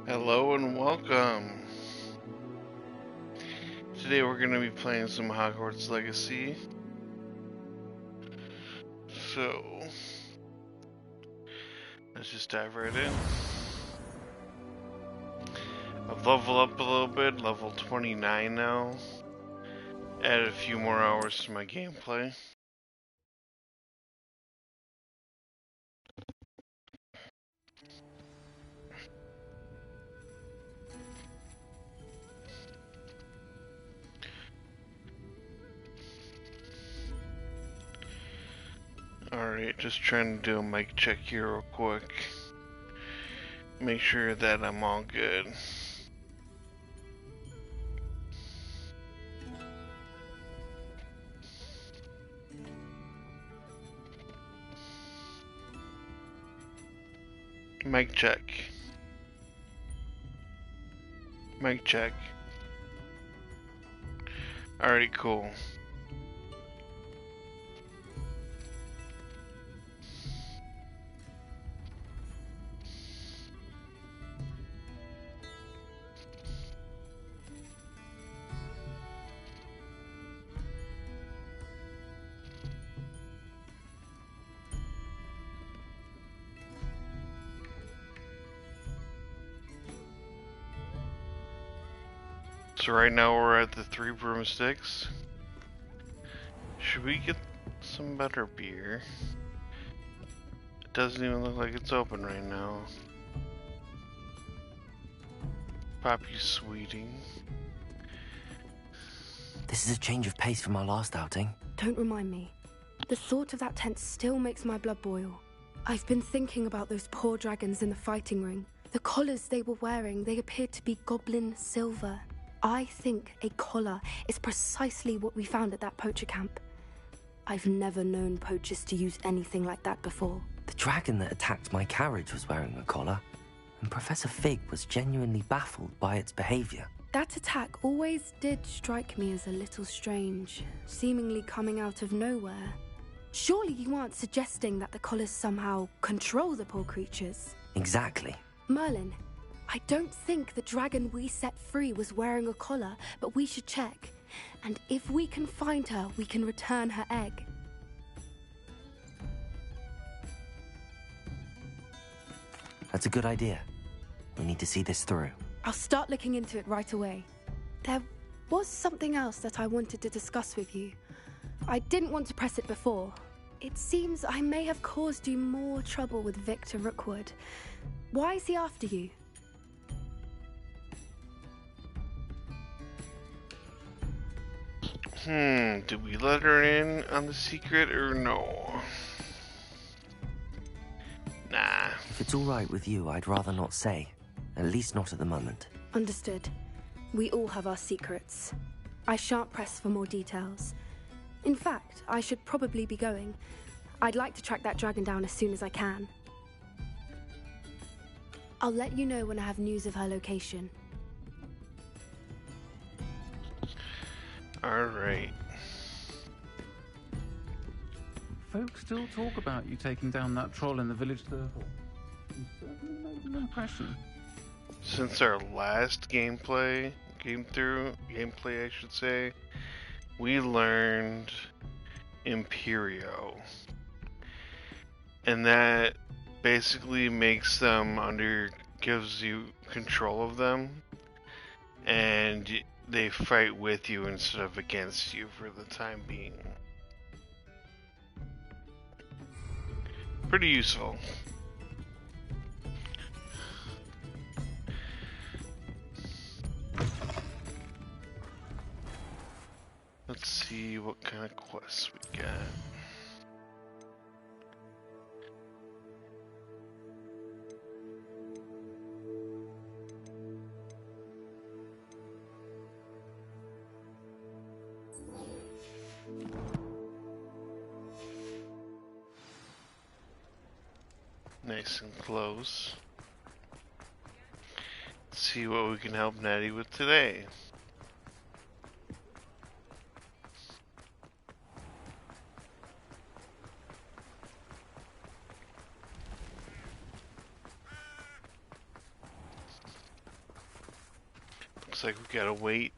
Hello and welcome. Today we're going to be playing some Hogwarts Legacy. So, let's just dive right in. I've leveled up a little bit, level 29 now. Added a few more hours to my gameplay. Alright, just trying to do a mic check here real quick. Make sure that I'm all good. Mic check. Mic check. Alright, cool. So right now we're at the 3 broomsticks. Should we get some better beer? It doesn't even look like it's open right now. Poppy sweeting. This is a change of pace from our last outing. Don't remind me. The thought of that tent still makes my blood boil. I've been thinking about those poor dragons in the fighting ring. The collars they were wearing, they appeared to be goblin silver. I think a collar is precisely what we found at that poacher camp. I've never known poachers to use anything like that before. The dragon that attacked my carriage was wearing a collar, and Professor Fig was genuinely baffled by its behavior. That attack always did strike me as a little strange, seemingly coming out of nowhere. Surely you aren't suggesting that the collars somehow control the poor creatures? Exactly. Merlin, I don't think the dragon we set free was wearing a collar, but we should check. And if we can find her, we can return her egg. That's a good idea. We need to see this through. I'll start looking into it right away. There was something else that I wanted to discuss with you. I didn't want to press it before. It seems I may have caused you more trouble with Victor Rookwood. Why is he after you? Did we let her in on the secret or no? Nah. If it's all right with you, I'd rather not say. At least not at the moment. Understood. We all have our secrets. I shan't press for more details. In fact, I should probably be going. I'd like to track that dragon down as soon as I can. I'll let you know when I have news of her location. Alright. Folks still talk about you taking down that troll in the village circle. You certainly made an impression. Since our last gameplay I should say, we learned Imperio. And that basically makes them gives you control of them. And they fight with you instead of against you for the time being. Pretty useful. Let's see what kind of quests we got. Nice and close. Let's see what we can help Natty with today. Looks like we gotta wait.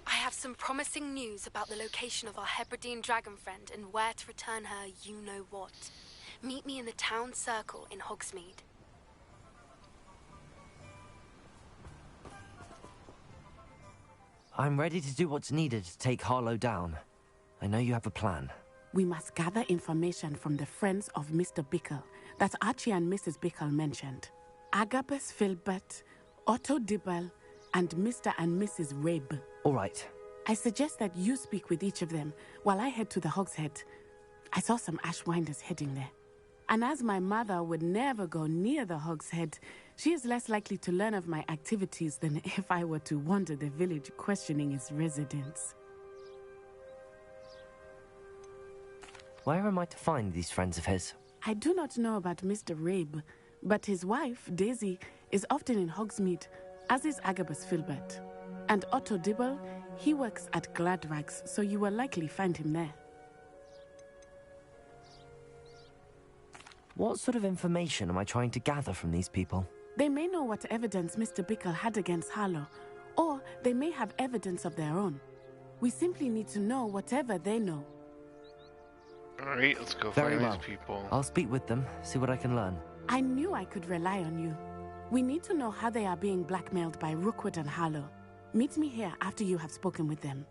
I have some promising news about the location of our Hebridean dragon friend and where to return her you-know-what. Meet me in the town circle in Hogsmeade. I'm ready to do what's needed to take Harlow down. I know you have a plan. We must gather information from the friends of Mr. Bickle that Archie and Mrs. Bickle mentioned. Agabus Filbert, Otto Dibble, and Mr. and Mrs. Rabe. All right. I suggest that you speak with each of them while I head to the Hogshead. I saw some Ashwinders heading there. And as my mother would never go near the Hogshead, she is less likely to learn of my activities than if I were to wander the village questioning its residents. Where am I to find these friends of his? I do not know about Mr. Rabe, but his wife, Daisy, is often in Hogsmeade, as is Agabus Filbert. And Otto Dibble, he works at Gladrags, so you will likely find him there. What sort of information am I trying to gather from these people? They may know what evidence Mr. Bickle had against Harlow, or they may have evidence of their own. We simply need to know whatever they know. Alright, let's go Very find well. these people. I'll speak with them, see what I can learn. I knew I could rely on you. We need to know how they are being blackmailed by Rookwood and Harlow. Meet me here after you have spoken with them.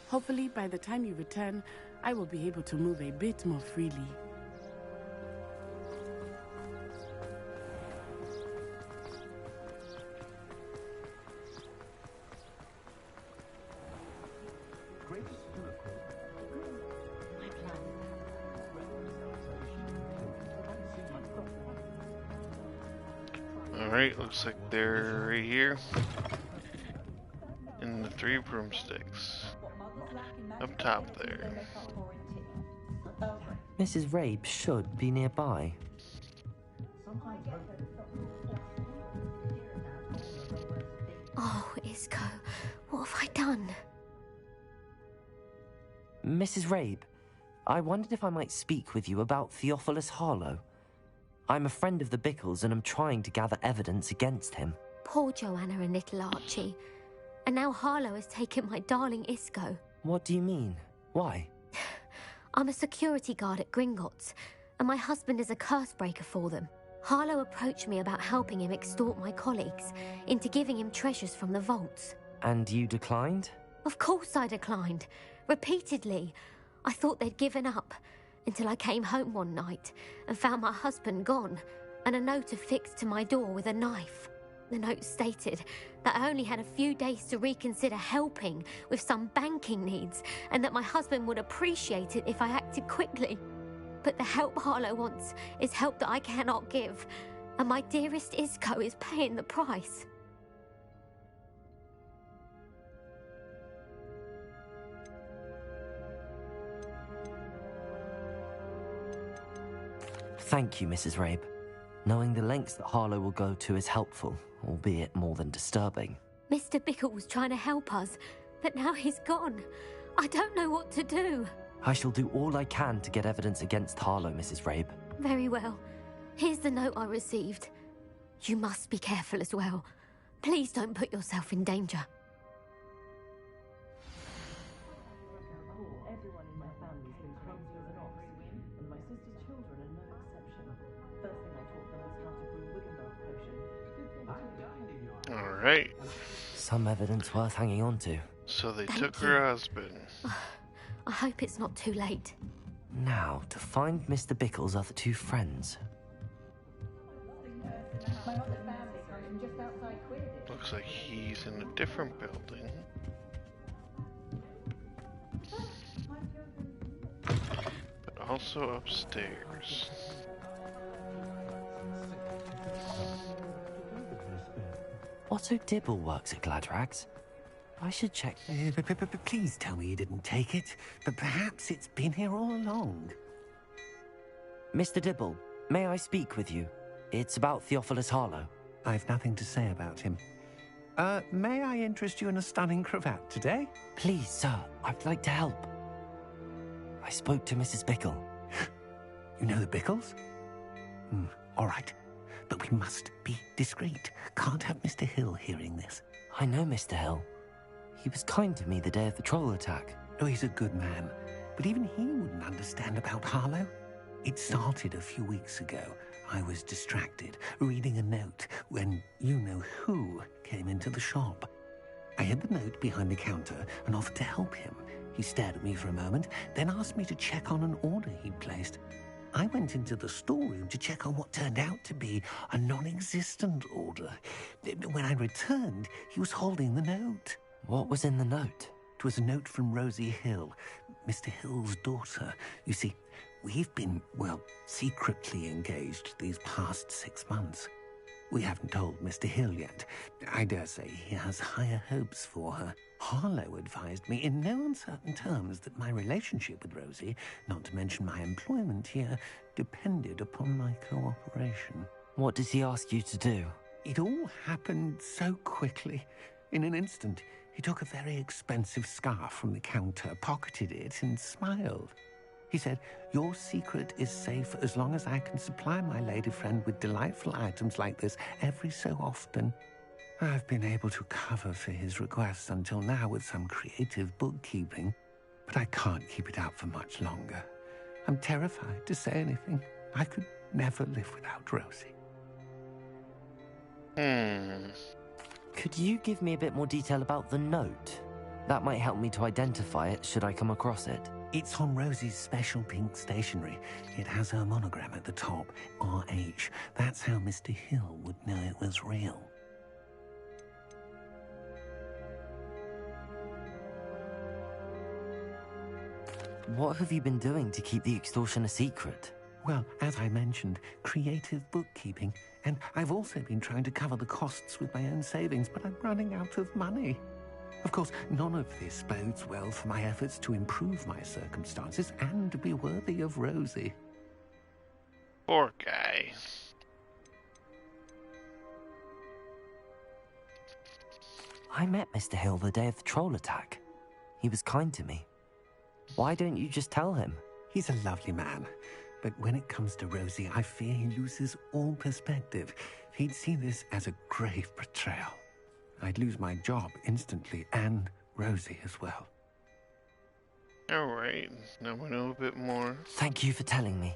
Hopefully, by the time you return, I will be able to move a bit more freely. Alright, looks like they're right here. In the 3 broomsticks. Up top there. Mrs. Rabe should be nearby. Oh, Isco, what have I done? Mrs. Rabe, I wondered if I might speak with you about Theophilus Harlow. I'm a friend of the Bickles and I'm trying to gather evidence against him. Poor Joanna and little Archie. And now Harlow has taken my darling Isco. What do you mean? Why? I'm a security guard at Gringotts, and my husband is a curse breaker for them. Harlow approached me about helping him extort my colleagues into giving him treasures from the vaults. And you declined? Of course I declined. Repeatedly. I thought they'd given up, until I came home one night and found my husband gone, and a note affixed to my door with a knife. The note stated that I only had a few days to reconsider helping with some banking needs, and that my husband would appreciate it if I acted quickly. But the help Harlow wants is help that I cannot give, and my dearest Isco is paying the price. Thank you, Mrs. Rabe. Knowing the lengths that Harlow will go to is helpful, albeit more than disturbing. Mr. Bickle was trying to help us, but now he's gone. I don't know what to do. I shall do all I can to get evidence against Harlow, Mrs. Rabe. Very well. Here's the note I received. You must be careful as well. Please don't put yourself in danger. Everyone in my family's been crazy as an ox, and my sister's children are no exception. First thing I taught them was how to brew Wiggendark potion. Alright, Some evidence worth hanging on to. so they Thank took you. her husband. I hope it's not too late. Now, to find Mr. Bickle's other 2 friends. Looks like he's in a different building. But also upstairs. Otto Dibble works at Gladrags. I should check. Please tell me you didn't take it, but perhaps it's been here all along. Mr. Dibble, may I speak with you? It's about Theophilus Harlow. I've nothing to say about him. May I interest you in a stunning cravat today? Please, sir, I'd like to help. I spoke to Mrs. Bickle. You know the Bickles? All right. but we must be discreet. Can't have Mr. Hill hearing this. I know Mr. Hill. He was kind to me the day of the troll attack. Oh, he's a good man, but even he wouldn't understand about Harlow. It started a few weeks ago. I was distracted, reading a note, when you-know-who came into the shop. I hid the note behind the counter and offered to help him. He stared at me for a moment, then asked me to check on an order he'd placed. I went into the storeroom to check on what turned out to be a non-existent order. When I returned, he was holding the note. What was in the note? It was a note from Rosie Hill, Mr. Hill's daughter. You see, we've been, well, secretly engaged these past 6 months. We haven't told Mr. Hill yet. I dare say he has higher hopes for her. Harlow advised me in no uncertain terms that my relationship with Rosie, not to mention my employment here, depended upon my cooperation. What did he ask you to do? It all happened so quickly. In an instant, he took a very expensive scarf from the counter, pocketed it, and smiled. He said, "Your secret is safe as long as I can supply my lady friend with delightful items like this every so often." I've been able to cover for his requests until now with some creative bookkeeping, but I can't keep it up for much longer. I'm terrified to say anything. I could never live without Rosie. Could you give me a bit more detail about the note? That might help me to identify it should I come across it. It's on Rosie's special pink stationery. It has her monogram at the top, RH. That's how Mr. Hill would know it was real. What have you been doing to keep the extortion a secret? Well, as I mentioned, creative bookkeeping. And I've also been trying to cover the costs with my own savings, but I'm running out of money. Of course, none of this bodes well for my efforts to improve my circumstances and to be worthy of Rosie. Poor guy. I met Mr. Hill the day of the troll attack. He was kind to me. Why don't you just tell him? He's a lovely man, but when it comes to Rosie, I fear he loses all perspective. He'd see this as a grave betrayal. I'd lose my job instantly, and Rosie as well. Alright, now we know a bit more. Thank you for telling me.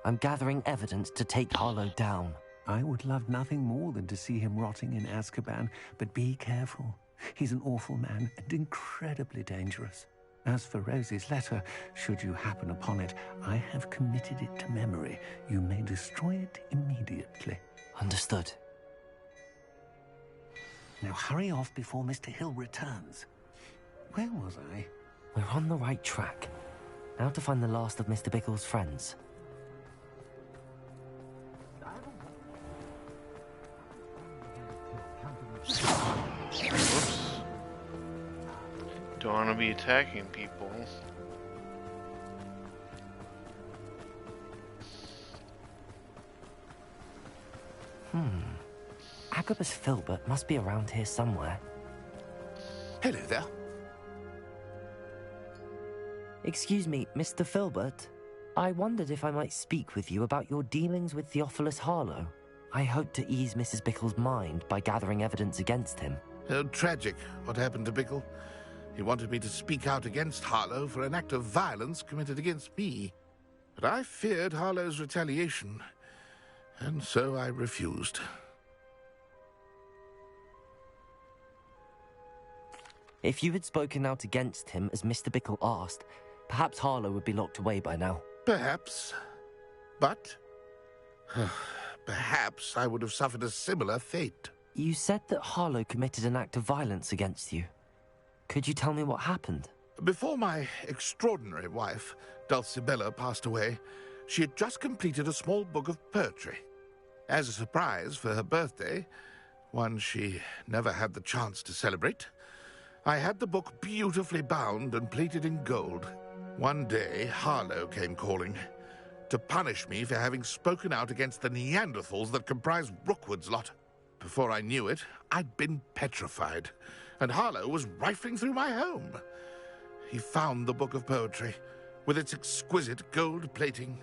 I'm gathering evidence to take Harlow down. I would love nothing more than to see him rotting in Azkaban, but be careful. He's an awful man and incredibly dangerous. As for Rosie's letter, should you happen upon it, I have committed it to memory. You may destroy it immediately. Understood. Now hurry off before Mr. Hill returns. Where was I? We're on the right track. Now to find the last of Mr. Bickle's friends. Whoops. Don't want to be attacking people. Agabus Filbert must be around here somewhere. Hello there. Excuse me, Mr. Filbert. I wondered if I might speak with you about your dealings with Theophilus Harlow. I hope to ease Mrs. Bickle's mind by gathering evidence against him. Tragic what happened to Bickle. He wanted me to speak out against Harlow for an act of violence committed against me. But I feared Harlow's retaliation, and so I refused. If you had spoken out against him as Mr. Bickle asked, perhaps Harlow would be locked away by now. Perhaps. But perhaps I would have suffered a similar fate. You said that Harlow committed an act of violence against you. Could you tell me what happened? Before my extraordinary wife, Dulcibella, passed away, she had just completed a small book of poetry. As a surprise for her birthday, one she never had the chance to celebrate, I had the book beautifully bound and plated in gold. One day, Harlow came calling to punish me for having spoken out against the Neanderthals that comprise Rookwood's lot. Before I knew it, I'd been petrified, and Harlow was rifling through my home. He found the book of poetry, with its exquisite gold plating.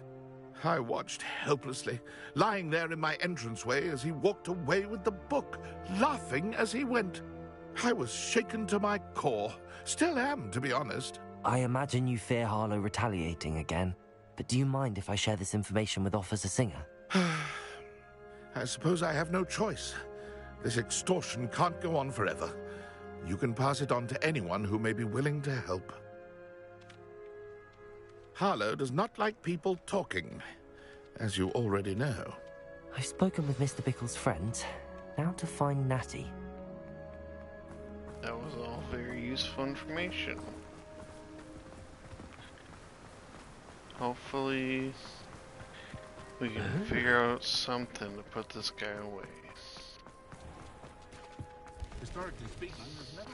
I watched helplessly, lying there in my entranceway as he walked away with the book, laughing as he went. I was shaken to my core. Still am, to be honest. I imagine you fear Harlow retaliating again, but do you mind if I share this information with Officer Singer? I suppose I have no choice. This extortion can't go on forever. You can pass it on to anyone who may be willing to help. Harlow does not like people talking, as you already know. I've spoken with Mr. Bickle's friends. Now to find Natty. That was all very useful information. Hopefully, we can figure out something to put this guy away. Historically speaking, there's never...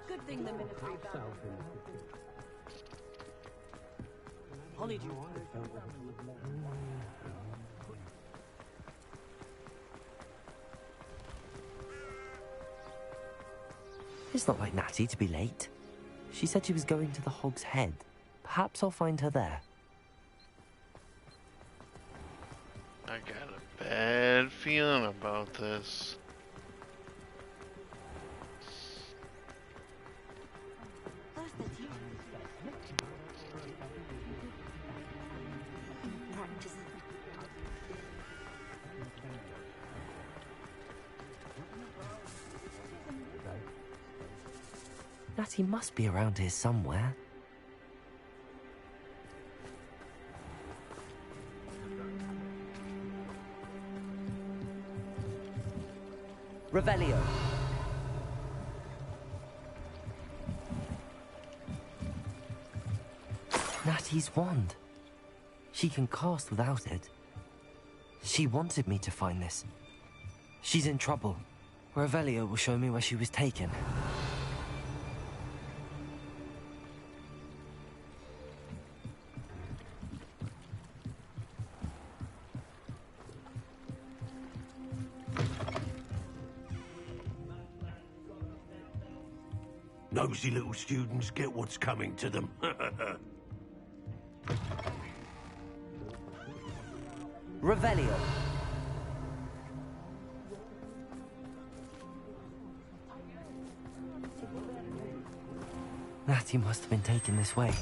Good thing the military found Holly, do you want It's not like Natty to be late. She said she was going to the Hog's Head. Perhaps I'll find her there. I got a bad feeling about this. Natty must be around here somewhere. Revelio. Natty's wand. She can cast without it. She wanted me to find this. She's in trouble. Revelio will show me where she was taken. Nosy little students get what's coming to them. Revelio. Natty must have been taken this way.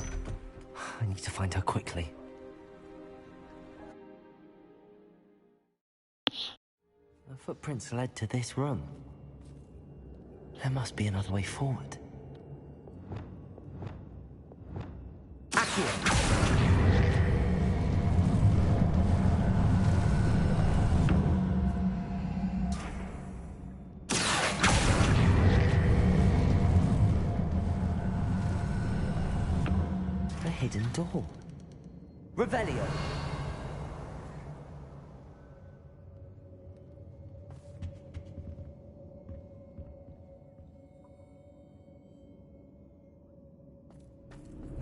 I need to find her quickly. The footprints led to this room. There must be another way forward. Accio! A hidden door. Revelio!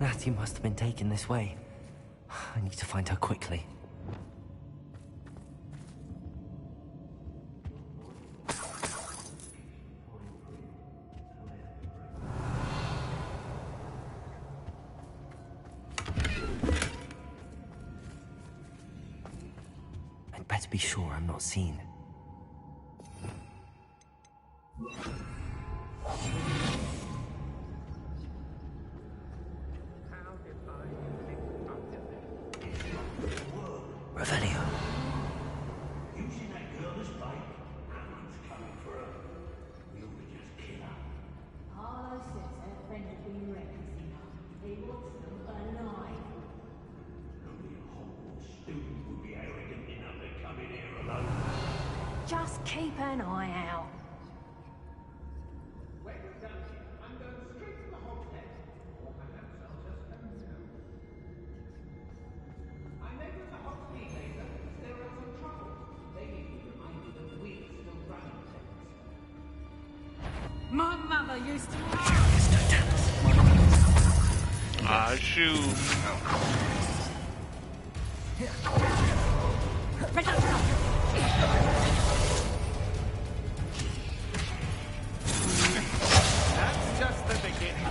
Natty must have been taken this way. I need to find her quickly. I'd better be sure I'm not seen. Revelio. You see that girl as bait? Everyone's coming for her. We ought to just kill her. Harlow says her friend has been reckless enough. He wants them alive. Only a Hogwarts student would be arrogant enough to come in here alone. Just keep an eye out. When we're done here, I'm going straight to the Hogshead. Or perhaps I'll just come through. I met with the Hogsmeade later. There are some trouble. They need to be reminded that we're still running things. My mother used to... Ah, shoot. That's just the beginning.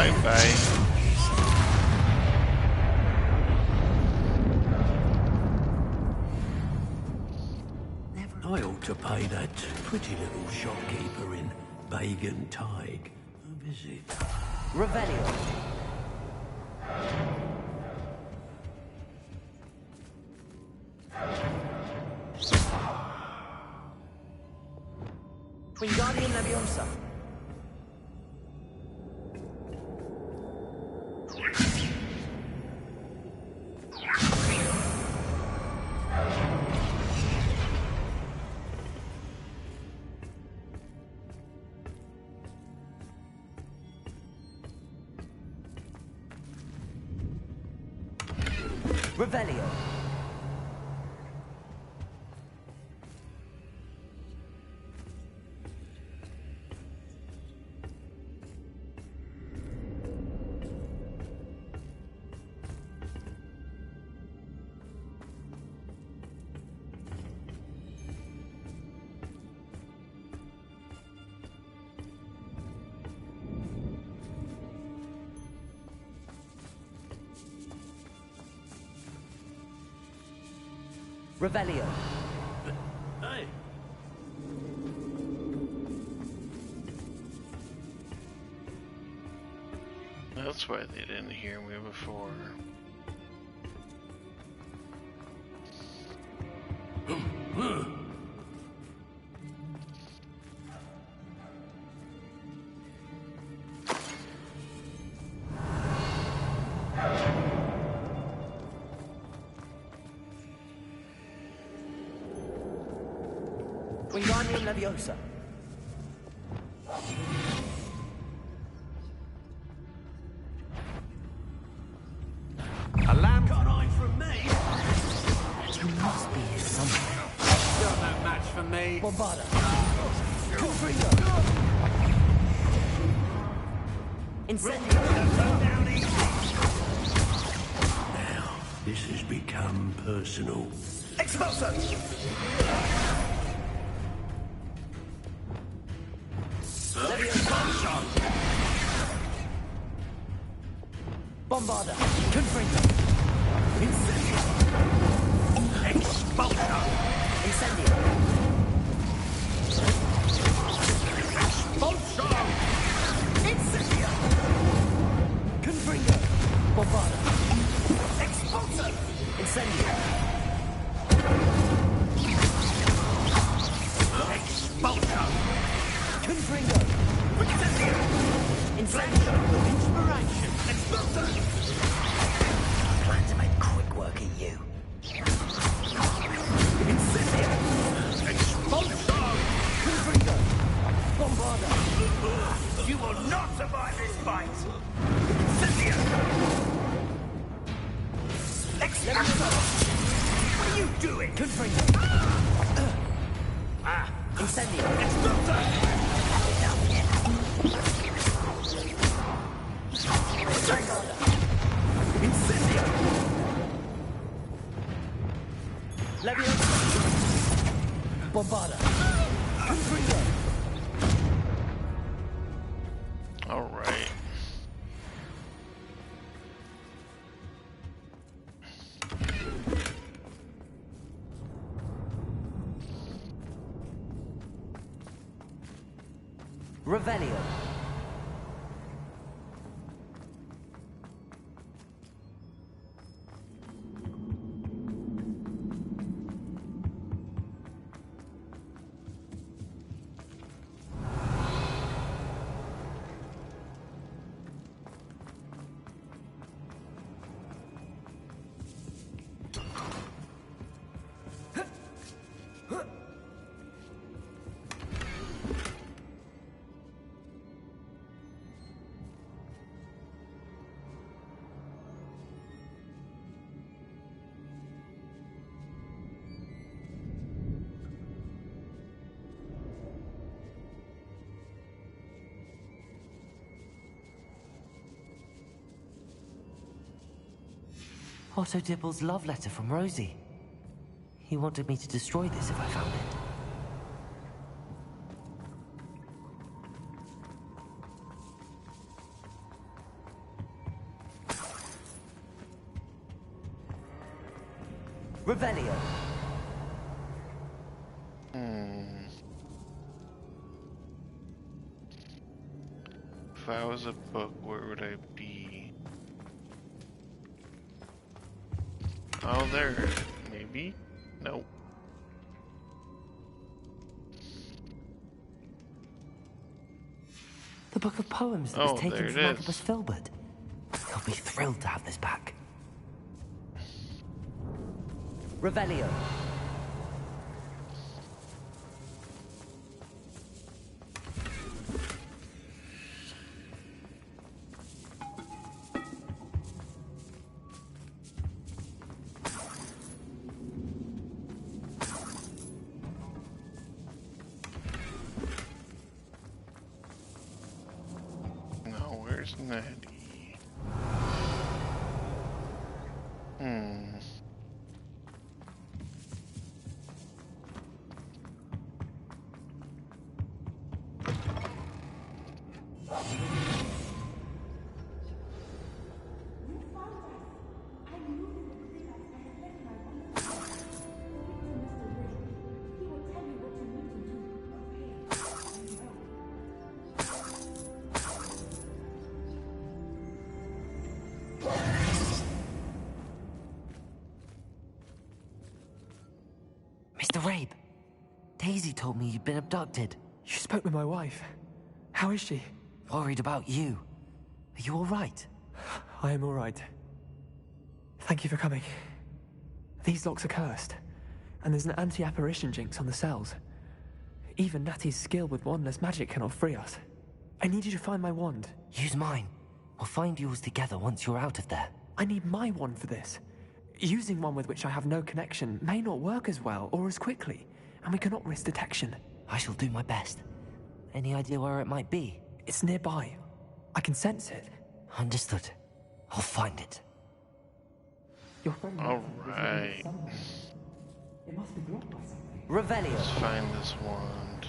Bye-bye. I ought to pay that pretty little shopkeeper in Bagan Tig a visit. Revelio. Wingardium Leviosa. Revelio. Revelio. Hey! That's why they didn't hear me before. Wingardium Leviosa. A lamb got eye from me! You must be here somewhere. Still no match for me. Bombarda. Confringo. Incendio. Now, this has become personal. Expulso. Leviosa. Bombarda. Confringo. Incendio. Expulso! Incendio. Expulso! Incendio. Confringo. Bombarda. Expulso. Incendio. Expulso! Confringo. Incendio! Incendio. Inspiration! Expulso! I plan to make quick work of you. Incendio. Expulso! Confringo. Bombarda. You will not survive this fight! Incendio! Expulso! What are you doing? Confringo. Incendio. Expulso! Incendio. Leviosa. Bombarda. Confringo. All right. Revelio. Otto Dibble's love letter from Rosie. He wanted me to destroy this if I found it. Revelio. If I was a book, where would I be? Oh, there. Maybe? Nope. The book of poems that was taken from Agabus Filbert. He'll be thrilled to have this back. Revelio. No, where's Natty? Mr. Rabe, Daisy told me you'd been abducted. You spoke with my wife. How is she? Worried about you. Are you all right? I am all right. Thank you for coming. These locks are cursed, and there's an anti-apparition jinx on the cells. Even Natty's skill with wandless magic cannot free us. I need you to find my wand. Use mine. We'll find yours together once you're out of there. I need my wand for this. Using one with which I have no connection may not work as well or as quickly, and we cannot risk detection. I shall do my best. Any idea where it might be? It's nearby. I can sense it. Understood. I'll find it. Your friend Alright. It must be blocked by something. Revelio. Let's find this wand.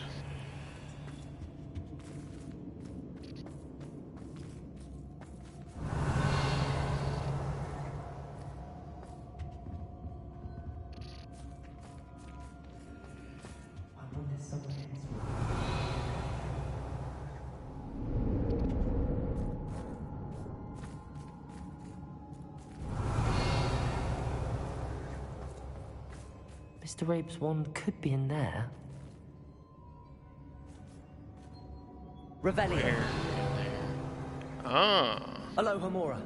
Mr. Rabe's wand could be in there. Revelio. Ah. Aloha Mora.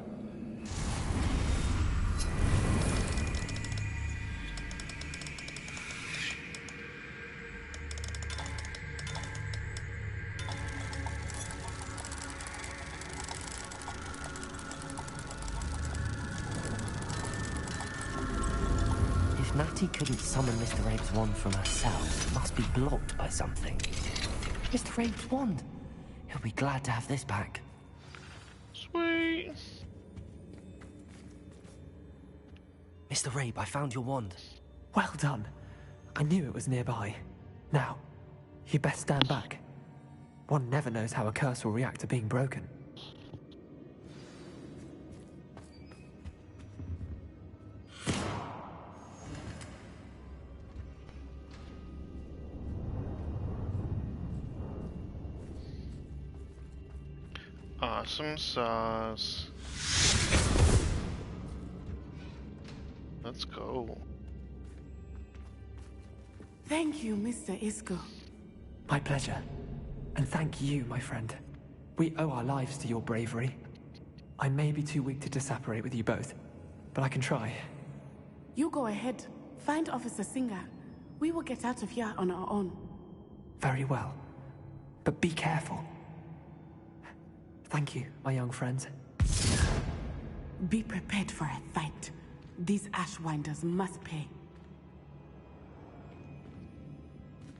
If Natty couldn't summon Mr. Rabe's wand from herself, it must be blocked by something. Mr. Rabe's wand! He'll be glad to have this back. Sweet. Mr. Rabe, I found your wand. Well done. I knew it was nearby. Now, you best stand back. One never knows how a curse will react to being broken. Awesome sauce. Let's go. Thank you, Mr. Isco. My pleasure. And thank you, my friend. We owe our lives to your bravery. I may be too weak to disapparate with you both, but I can try. You go ahead. Find Officer Singer. We will get out of here on our own. Very well. But be careful. Thank you, my young friends. Be prepared for a fight. These Ashwinders must pay.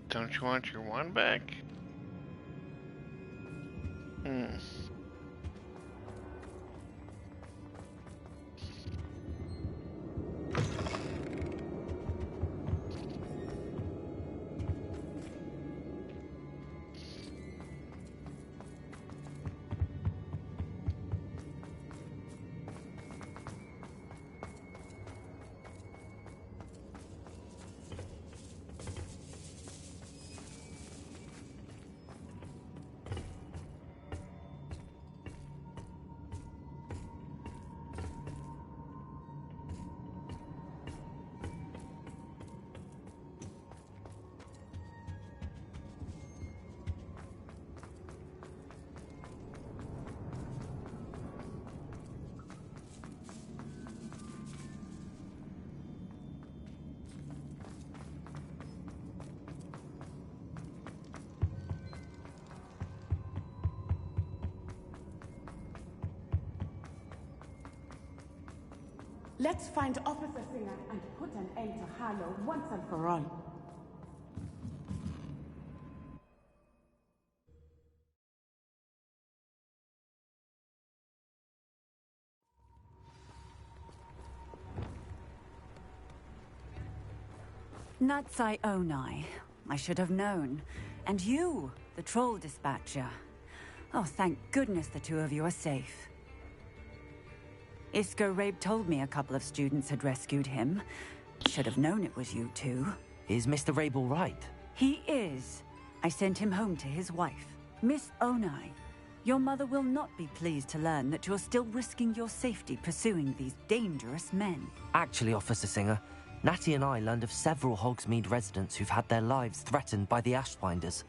Don't you want your wand back? Let's find Officer Singer and put an end to Harlow once and for all. Natsai Onai. I should have known. And you, the troll dispatcher. Oh, thank goodness the two of you are safe. Isco Rabe told me a couple of students had rescued him. Should have known it was you two. Is Mr. Rabe all right? He is. I sent him home to his wife. Miss Onai, your mother will not be pleased to learn that you're still risking your safety pursuing these dangerous men. Actually, Officer Singer, Natty and I learned of several Hogsmeade residents who've had their lives threatened by the Ashwinders.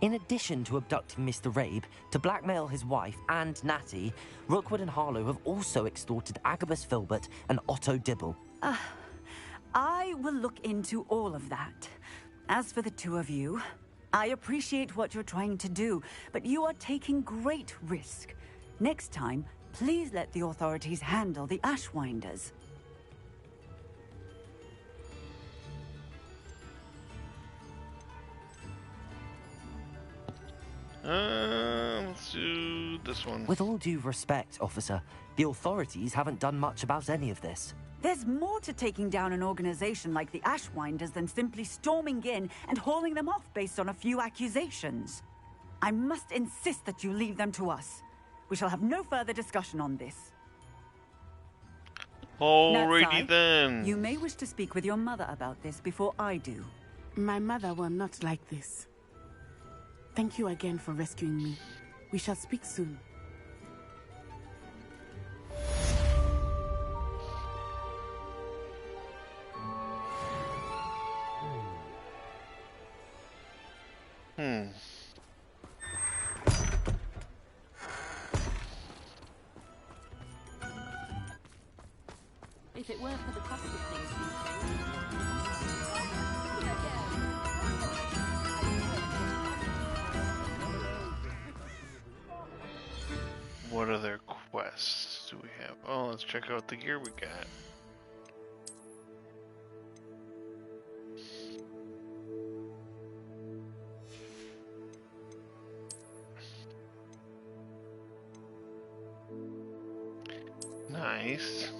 In addition to abducting Mr. Rabe to blackmail his wife and Natty, Rookwood and Harlow have also extorted Agabus Filbert and Otto Dibble. I will look into all of that. As for the two of you, I appreciate what you're trying to do, but you are taking great risk. Next time, please let the authorities handle the Ashwinders. Let's do this one. With all due respect, officer, the authorities haven't done much about any of this. There's more to taking down an organization like the Ashwinders than simply storming in and hauling them off based on a few accusations. I must insist that you leave them to us. We shall have no further discussion on this. Alrighty Natsai, then. You may wish to speak with your mother about this before I do. My mother will not like this. Thank you again for rescuing me. We shall speak soon. If it weren't for the cost of things What other quests do we have? Oh, let's check out the gear we got. Nice.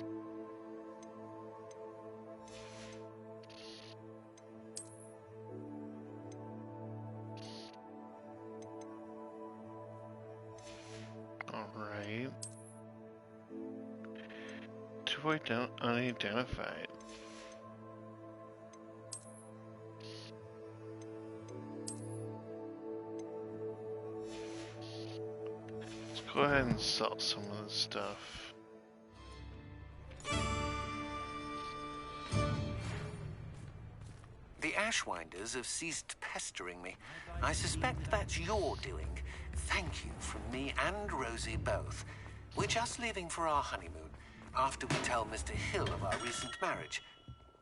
Alright. To unidentified. Let's go ahead and sell some of this stuff. The Ashwinders have ceased pestering me. I suspect that's your doing. Thank you from me and Rosie both. We're just leaving for our honeymoon after we tell Mr. Hill of our recent marriage.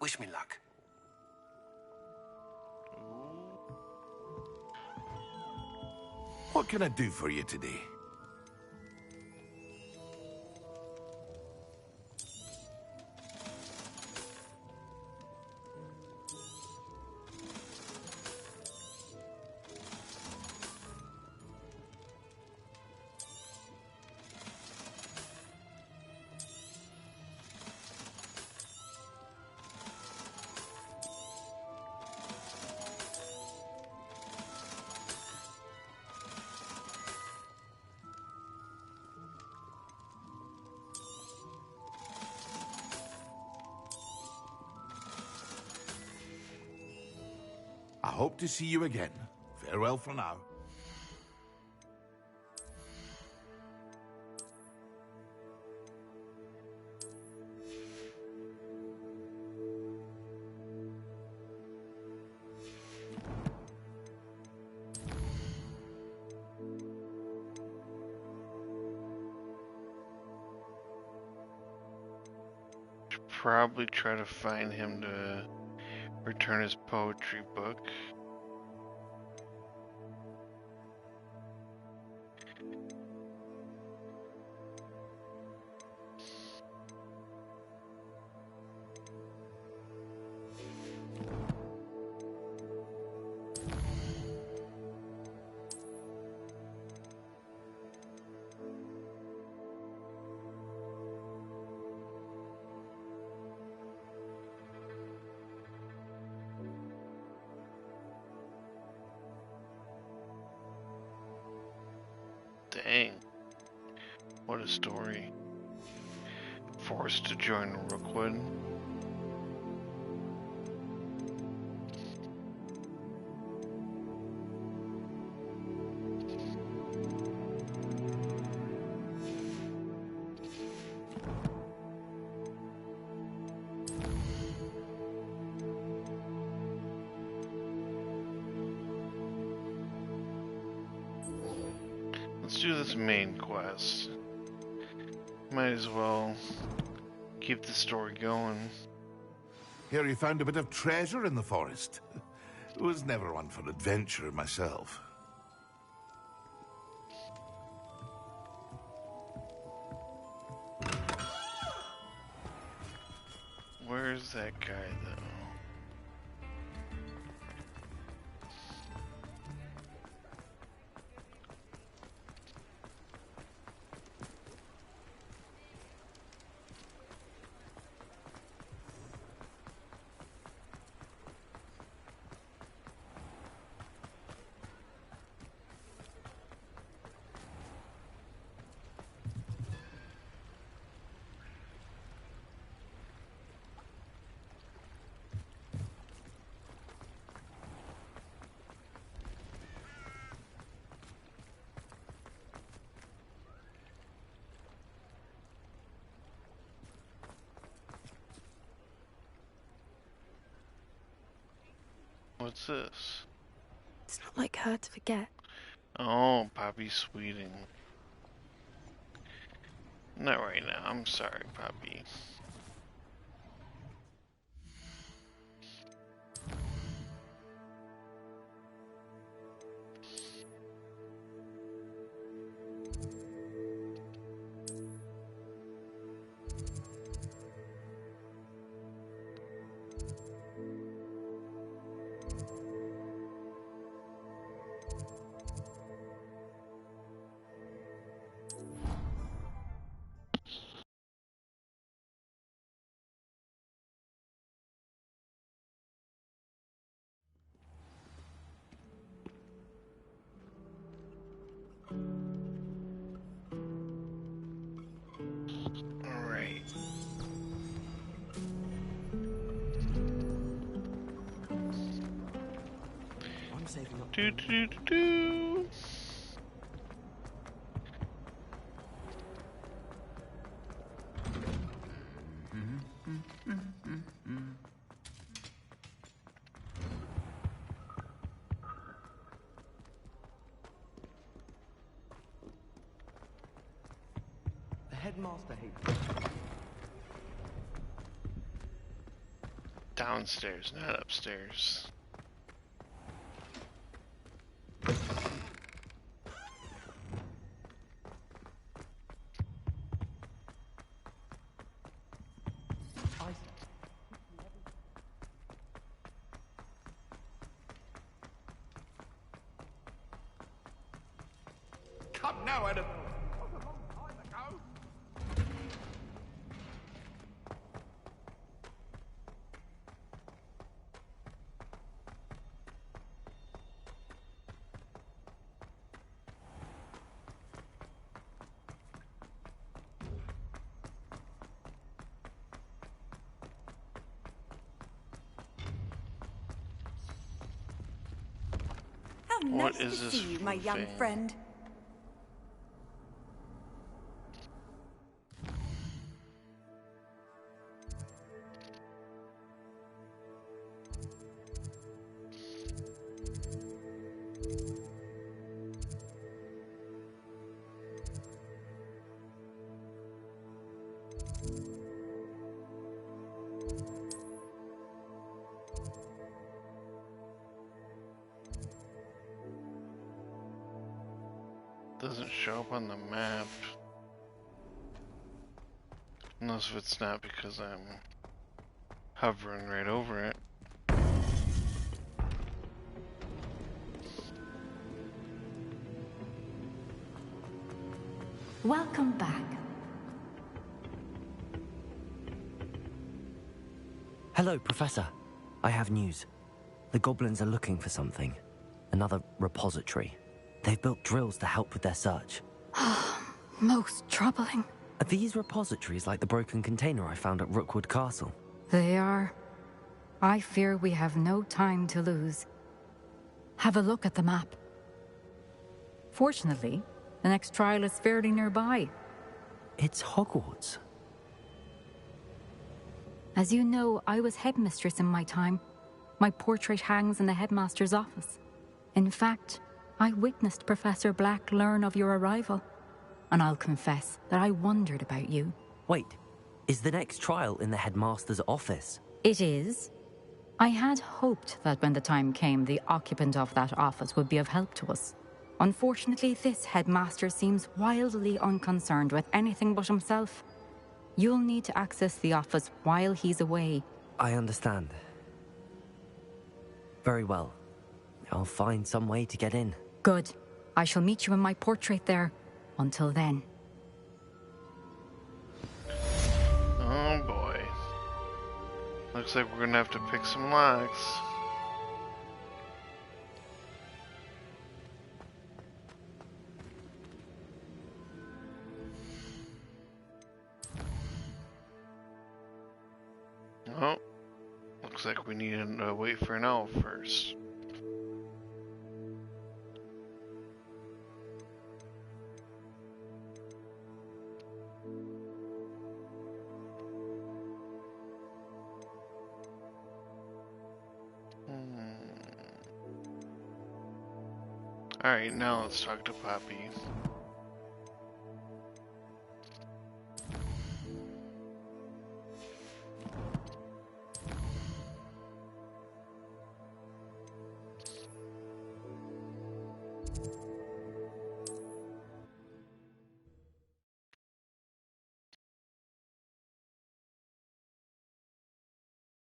Wish me luck. What can I do for you today? I hope to see you again. Farewell for now. Should probably try to find him to return his poetry book. Dang. What a story. Forced to join Rookwood. Let's do this main quest. Might as well keep the story going. Here you found a bit of treasure in the forest. Was never one for adventure myself. Where's that guy, though? What's this? It's not like her to forget. Oh, Poppy Sweeting. Not right now. I'm sorry, Poppy. Alright. I'm saving up. Do do do do. The headmaster hates. Downstairs, not upstairs. Come now, Adam. How What nice is to this see you, my young thing? friend. Doesn't show up on the map. Unless if it's not because I'm hovering right over it. Welcome back. Hello, Professor. I have news. The goblins are looking for something. Another repository. They've built drills to help with their search. Most troubling. Are these repositories like the broken container I found at Rookwood Castle? They are. I fear we have no time to lose. Have a look at the map. Fortunately, the next trial is fairly nearby. It's Hogwarts. As you know, I was headmistress in my time. My portrait hangs in the headmaster's office. In fact, I witnessed Professor Black learn of your arrival. And I'll confess that I wondered about you. Wait, is the next trial in the headmaster's office? It is. I had hoped that when the time came, the occupant of that office would be of help to us. Unfortunately, this headmaster seems wildly unconcerned with anything but himself. You'll need to access the office while he's away. I understand. Very well. I'll find some way to get in. Good. I shall meet you in my portrait there. Until then. Oh boy. Looks like we're gonna have to pick some locks. Oh, looks like we need to wait for an elf first. Alright, now let's talk to Poppy.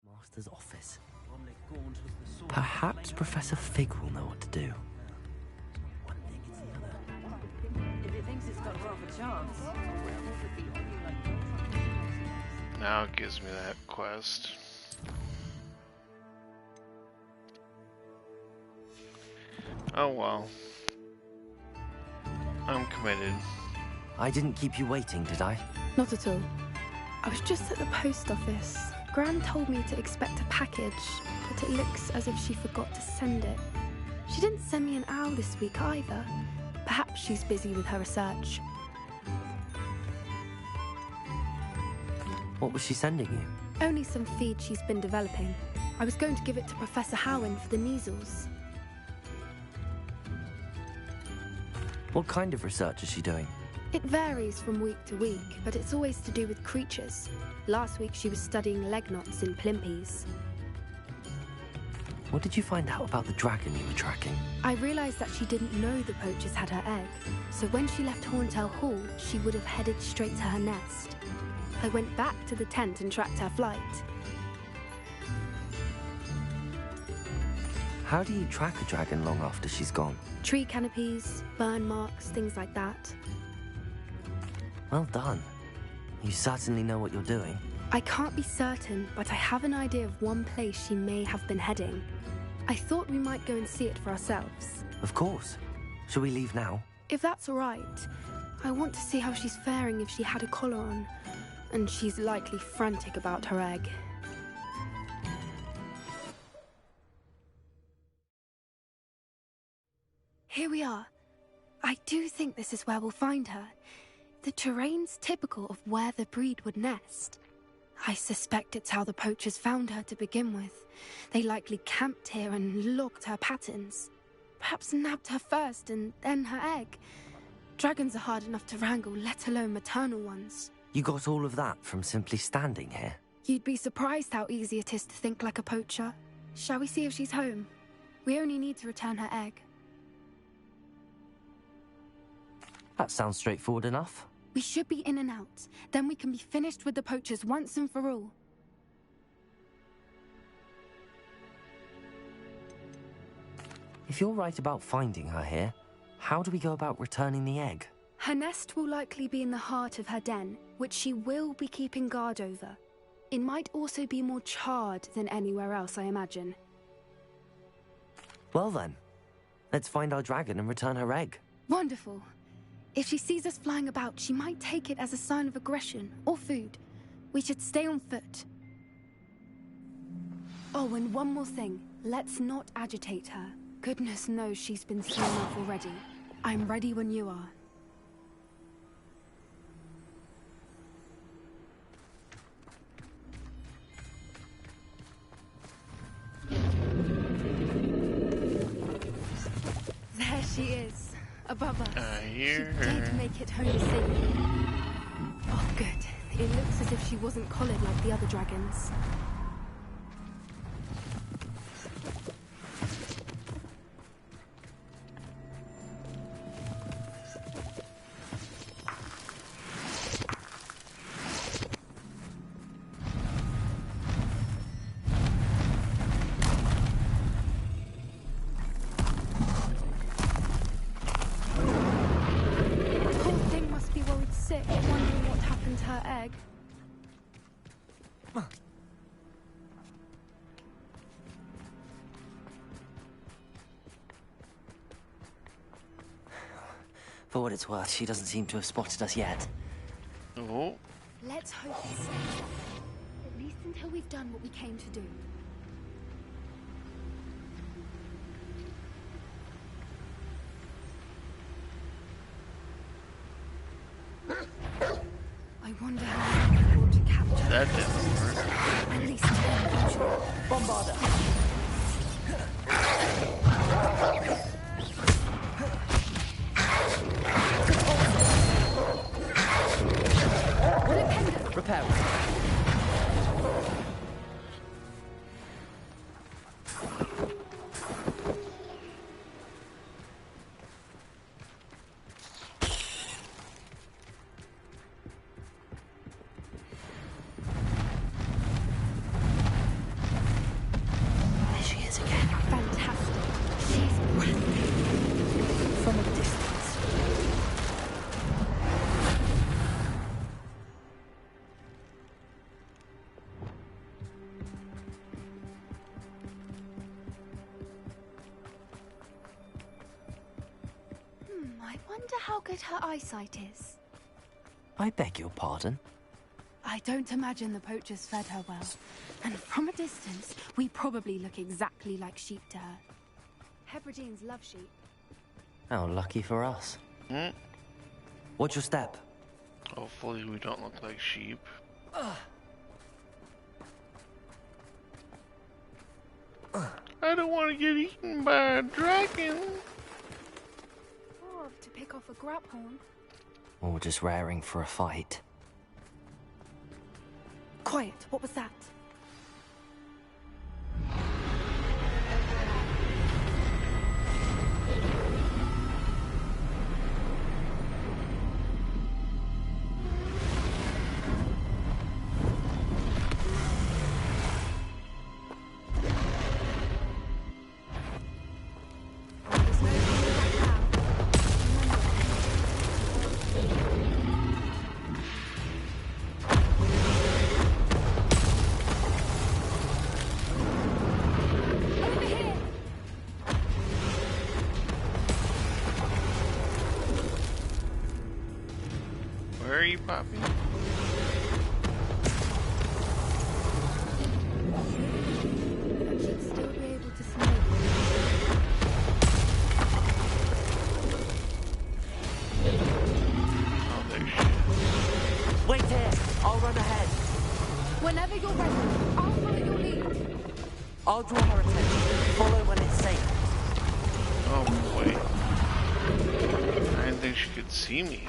Master's office. Perhaps Professor Fig will know what to do. If it thinks it's got half a chance. Now it gives me that quest. Oh well. I'm committed. I didn't keep you waiting, did I? Not at all. I was just at the post office. Gran told me to expect a package, but it looks as if she forgot to send it. She didn't send me an owl this week either. Perhaps she's busy with her research. What was she sending you? Only some feed she's been developing. I was going to give it to Professor Howin for the measles. What kind of research is she doing? It varies from week to week, but it's always to do with creatures. Last week she was studying leg knots in plimpies. What did you find out about the dragon you were tracking? I realized that she didn't know the poachers had her egg, so when she left Horntail Hall, she would have headed straight to her nest. I went back to the tent and tracked her flight. How do you track a dragon long after she's gone? Tree canopies, burn marks, things like that. Well done. You certainly know what you're doing. I can't be certain, but I have an idea of one place she may have been heading. I thought we might go and see it for ourselves. Of course. Shall we leave now? If that's all right. I want to see how she's faring if she had a collar on. And she's likely frantic about her egg. Here we are. I do think this is where we'll find her. The terrain's typical of where the breed would nest. I suspect it's how the poachers found her to begin with. They likely camped here and logged her patterns. Perhaps nabbed her first and then her egg. Dragons are hard enough to wrangle, let alone maternal ones. You got all of that from simply standing here? You'd be surprised how easy it is to think like a poacher. Shall we see if she's home? We only need to return her egg. That sounds straightforward enough. We should be in and out. Then we can be finished with the poachers once and for all. If you're right about finding her here, how do we go about returning the egg? Her nest will likely be in the heart of her den, which she will be keeping guard over. It might also be more charred than anywhere else, I imagine. Well then, let's find our dragon and return her egg. Wonderful. If she sees us flying about, she might take it as a sign of aggression or food. We should stay on foot. Oh, and one more thing. Let's not agitate her. Goodness knows she's been seen enough already. I'm ready when you are. There she is, above us. I hear She her. did make it home safely. Oh, good. It looks as if she wasn't collared like the other dragons. Wondering what happened to her egg. For what it's worth, she doesn't seem to have spotted us yet. Oh. Let's hope it's safe. At least until we've done what we came to do. I wonder how long we thought to capture. That didn't work. At least 10 Bombarda! Repel. There she is again. Fantastic. She's breathtaking. From a distance. I wonder how good her eyesight is. I beg your pardon? I don't imagine the poachers fed her well. And from a distance, we probably look exactly like sheep to her. Hebrideans love sheep. How lucky for us. Hmm? What's your step? Hopefully we don't look like sheep. I don't want to get eaten by a dragon. Or to pick off a grapehorn. Or just raring for a fight. Quiet, what was that? Where are you, Poppy? And she'd still be able to smell it. Oh, there she is. Wait here! I'll run ahead. Whenever you're ready, I'll follow your lead. I'll draw her attention. Follow when it's safe. Oh boy. I didn't think she could see me.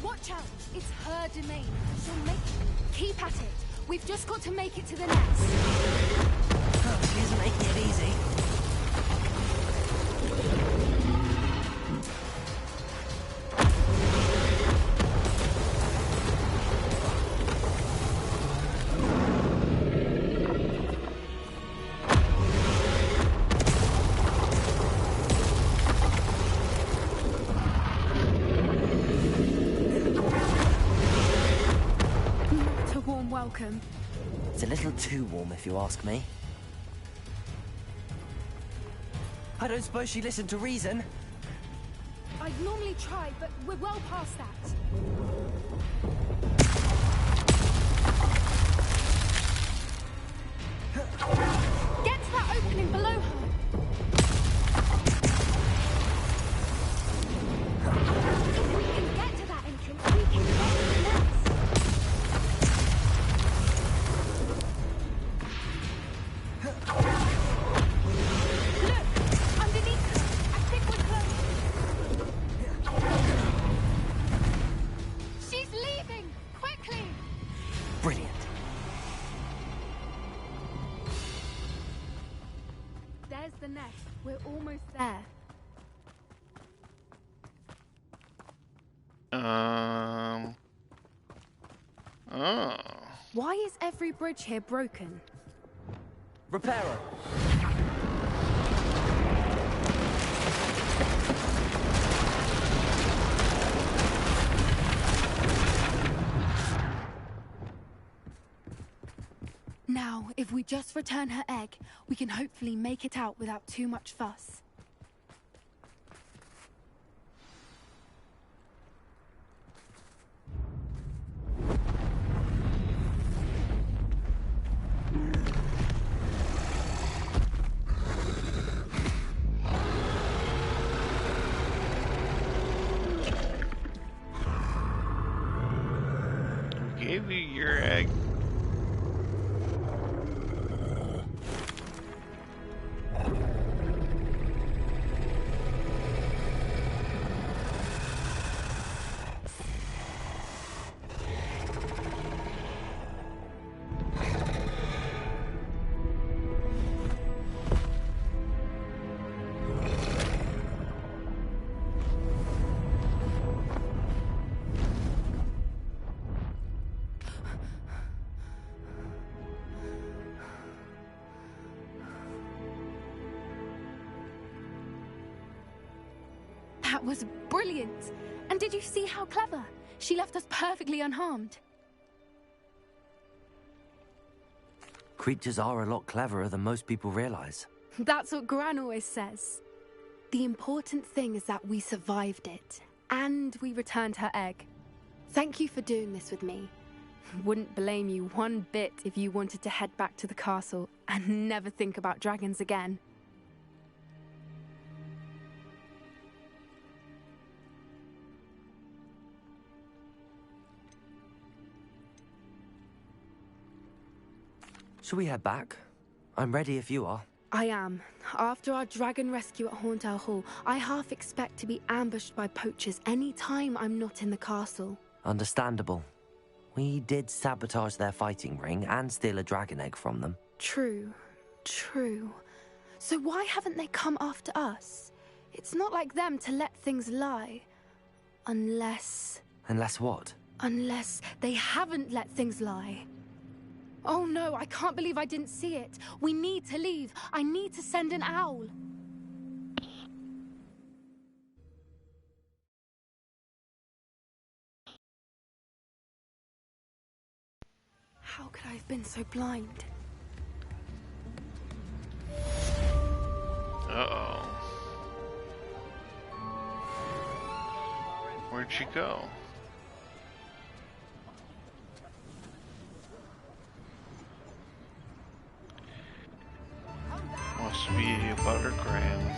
Watch out, it's her domain. She'll make it. Keep at it. We've just got to make it to the nest. She isn't making it easy. welcome. It's a little too warm, if you ask me. I don't suppose she listened to reason. I'd normally try, but we're well past that. Get to that opening below her. If we can get to that entrance, we can get to the next. Look! Underneath her! I think we're close. She's leaving! Quickly! Brilliant. There's the nest. We're almost there. Oh. Why is every bridge here broken? Repairer. Now, if we just return her egg, we can hopefully make it out without too much fuss. Who gave you your egg? That was brilliant! And did you see how clever? She left us perfectly unharmed. Creatures are a lot cleverer than most people realize. That's what Gran always says. The important thing is that we survived it, and we returned her egg. Thank you for doing this with me. Wouldn't blame you one bit if you wanted to head back to the castle and never think about dragons again. Shall we head back? I'm ready if you are. I am. After our dragon rescue at Hauntel Hall, I half expect to be ambushed by poachers any time I'm not in the castle. Understandable. We did sabotage their fighting ring and steal a dragon egg from them. True. So why haven't they come after us? It's not like them to let things lie. Unless what? Unless they haven't let things lie. Oh no, I can't believe I didn't see it. We need to leave. I need to send an owl. How could I have been so blind? Uh-oh. Where'd she go? Must be about her grand.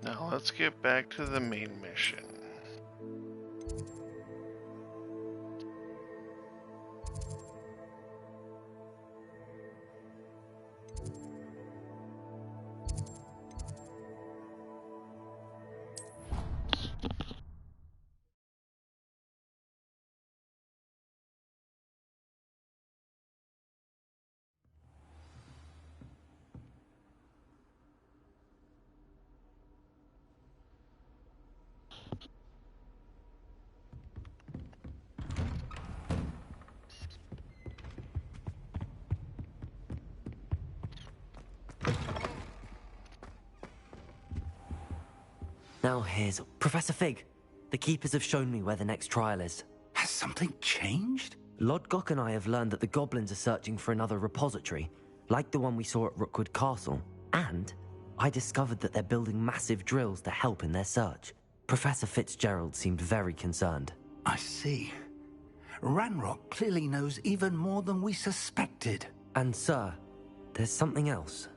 Now let's get back to the main mission. Now here's Professor Fig. The Keepers have shown me where the next trial is. Has something changed? Lodgok and I have learned that the goblins are searching for another repository, like the one we saw at Rookwood Castle. And I discovered that they're building massive drills to help in their search. Professor Fitzgerald seemed very concerned. I see. Ranrok clearly knows even more than we suspected. And sir, there's something else.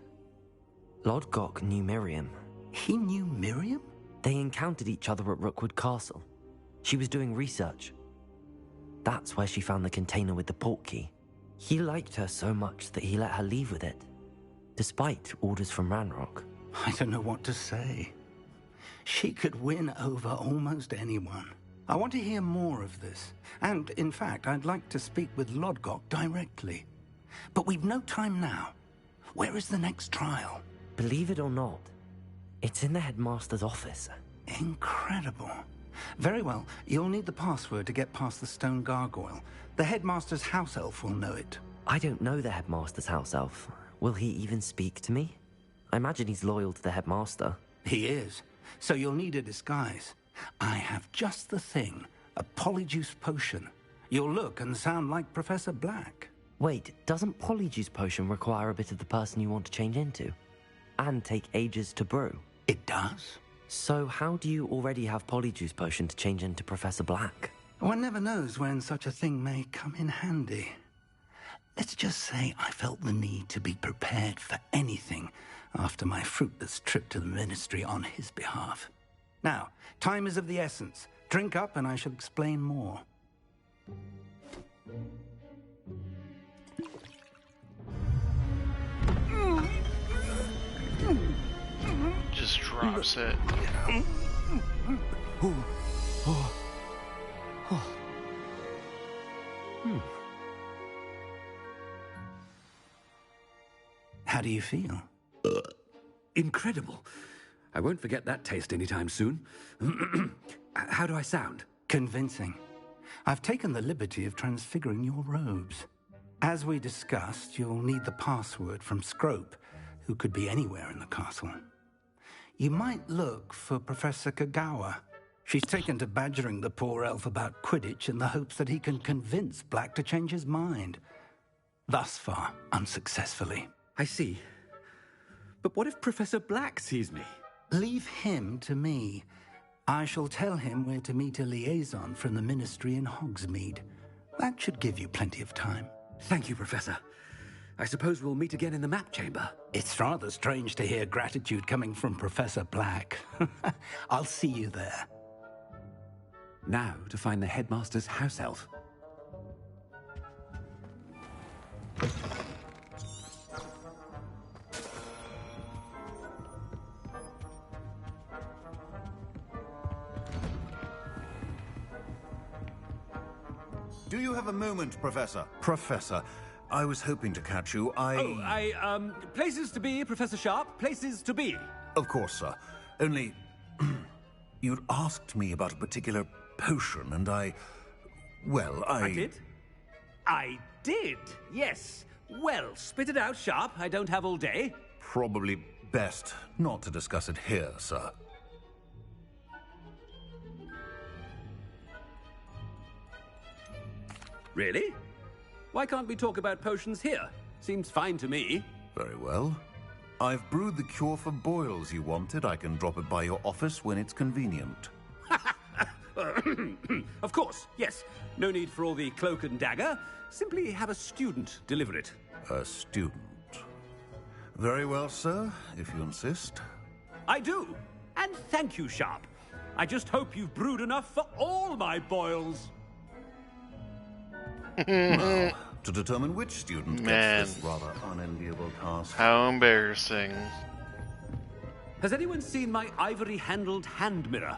Lodgok knew Miriam. He knew Miriam? They encountered each other at Rookwood Castle. She was doing research. That's where she found the container with the portkey. He liked her so much that he let her leave with it, despite orders from Ranrok. I don't know what to say. She could win over almost anyone. I want to hear more of this. And, in fact, I'd like to speak with Lodgok directly. But we've no time now. Where is the next trial? Believe it or not, it's in the headmaster's office. Incredible. Very well. You'll need the password to get past the stone gargoyle. The headmaster's house elf will know it. I don't know the headmaster's house elf. Will he even speak to me? I imagine he's loyal to the headmaster. He is. So you'll need a disguise. I have just the thing. A polyjuice potion. You'll look and sound like Professor Black. Wait, doesn't polyjuice potion require a bit of the person you want to change into? And take ages to brew? It does. So how do you already have polyjuice potion to change into Professor Black? One never knows when such a thing may come in handy. Let's just say I felt the need to be prepared for anything after my fruitless trip to the Ministry on his behalf. Now, time is of the essence. Drink up and I shall explain more. Just drops it. How do you feel? Incredible. I won't forget that taste anytime soon. How do I sound? Convincing. I've taken the liberty of transfiguring your robes. As we discussed, you'll need the password from Scrope, who could be anywhere in the castle. You might look for Professor Kagawa. She's taken to badgering the poor elf about Quidditch in the hopes that he can convince Black to change his mind. Thus far, unsuccessfully. I see. But what if Professor Black sees me? Leave him to me. I shall tell him where to meet a liaison from the Ministry in Hogsmeade. That should give you plenty of time. Thank you, Professor. I suppose we'll meet again in the map chamber. It's rather strange to hear gratitude coming from Professor Black. I'll see you there. Now to find the headmaster's house elf. Do you have a moment, Professor? Professor, I was hoping to catch you. Places to be, Professor Sharp. Places to be. Of course, sir. Only, you'd asked me about a particular potion, and I did? I did, yes. Well, spit it out, Sharp. I don't have all day. Probably best not to discuss it here, sir. Really? Why can't we talk about potions here? Seems fine to me. Very well. I've brewed the cure for boils you wanted. I can drop it by your office when it's convenient. Of course, yes. No need for all the cloak and dagger. Simply have a student deliver it. A student? Very well, sir, if you insist. I do. And thank you, Sharp. I just hope you've brewed enough for all my boils. Now, to determine which student gets this rather unenviable task. How embarrassing. Has anyone seen my ivory-handled hand mirror?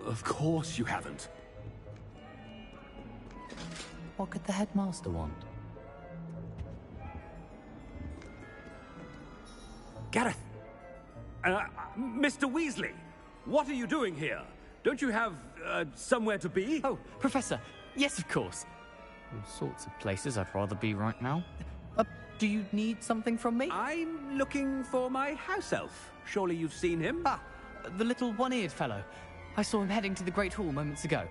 Of course you haven't. What could the headmaster want? Gareth! Mr. Weasley! What are you doing here? Don't you have, somewhere to be? Oh, Professor! Yes, of course! All sorts of places I'd rather be right now. Do you need something from me? I'm looking for my house elf. Surely you've seen him? The little one-eared fellow. I saw him heading to the Great Hall moments ago,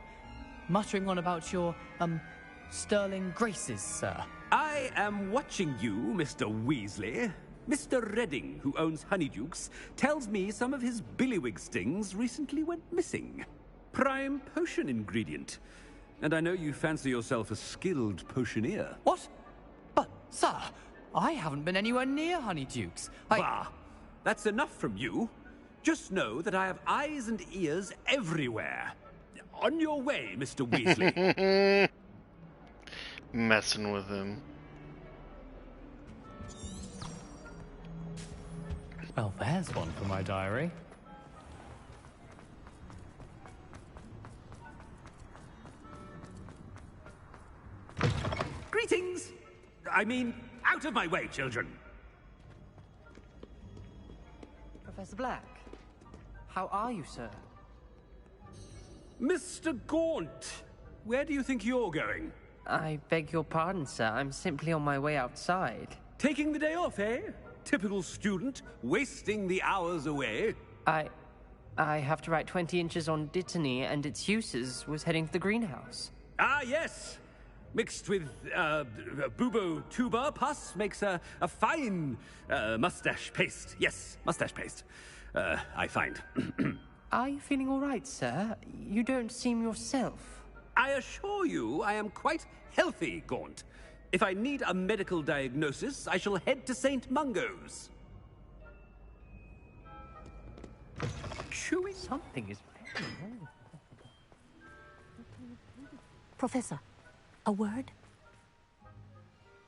muttering on about your, sterling graces, sir. I am watching you, Mr. Weasley. Mr. Redding, who owns Honeydukes, tells me some of his billywig stings recently went missing. Prime potion ingredient. And I know you fancy yourself a skilled potioneer. What? But, sir, I haven't been anywhere near Honeydukes. Bah! That's enough from you. Just know that I have eyes and ears everywhere. On your way, Mr. Weasley. Messing with him. Well, there's one for my diary. Greetings! I mean, out of my way, children. Professor Black, how are you, sir? Mr. Gaunt, where do you think you're going? I beg your pardon, sir. I'm simply on my way outside. Taking the day off, eh? Typical student, wasting the hours away. I have to write 20 inches on Dittany and its uses. Was heading to the greenhouse. Ah, yes! Mixed with, bubo tuber pus makes a fine, mustache paste. Yes, mustache paste. I find. Are you feeling all right, sir? You don't seem yourself. I assure you I am quite healthy, Gaunt. If I need a medical diagnosis, I shall head to St. Mungo's. Chewing something is... Professor, a word?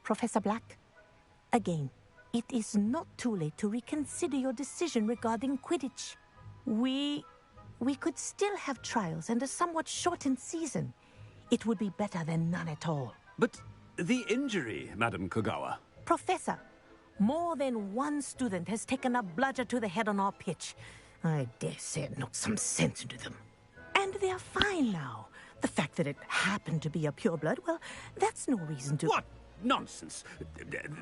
Professor Black, again, it is not too late to reconsider your decision regarding Quidditch. We could still have trials and a somewhat shortened season. It would be better than none at all. But the injury, Madam Kogawa. Professor, more than one student has taken a bludger to the head on our pitch. I dare say it knocked some sense into them. And they're fine now. The fact that it happened to be a pureblood, well, that's no reason to... What nonsense!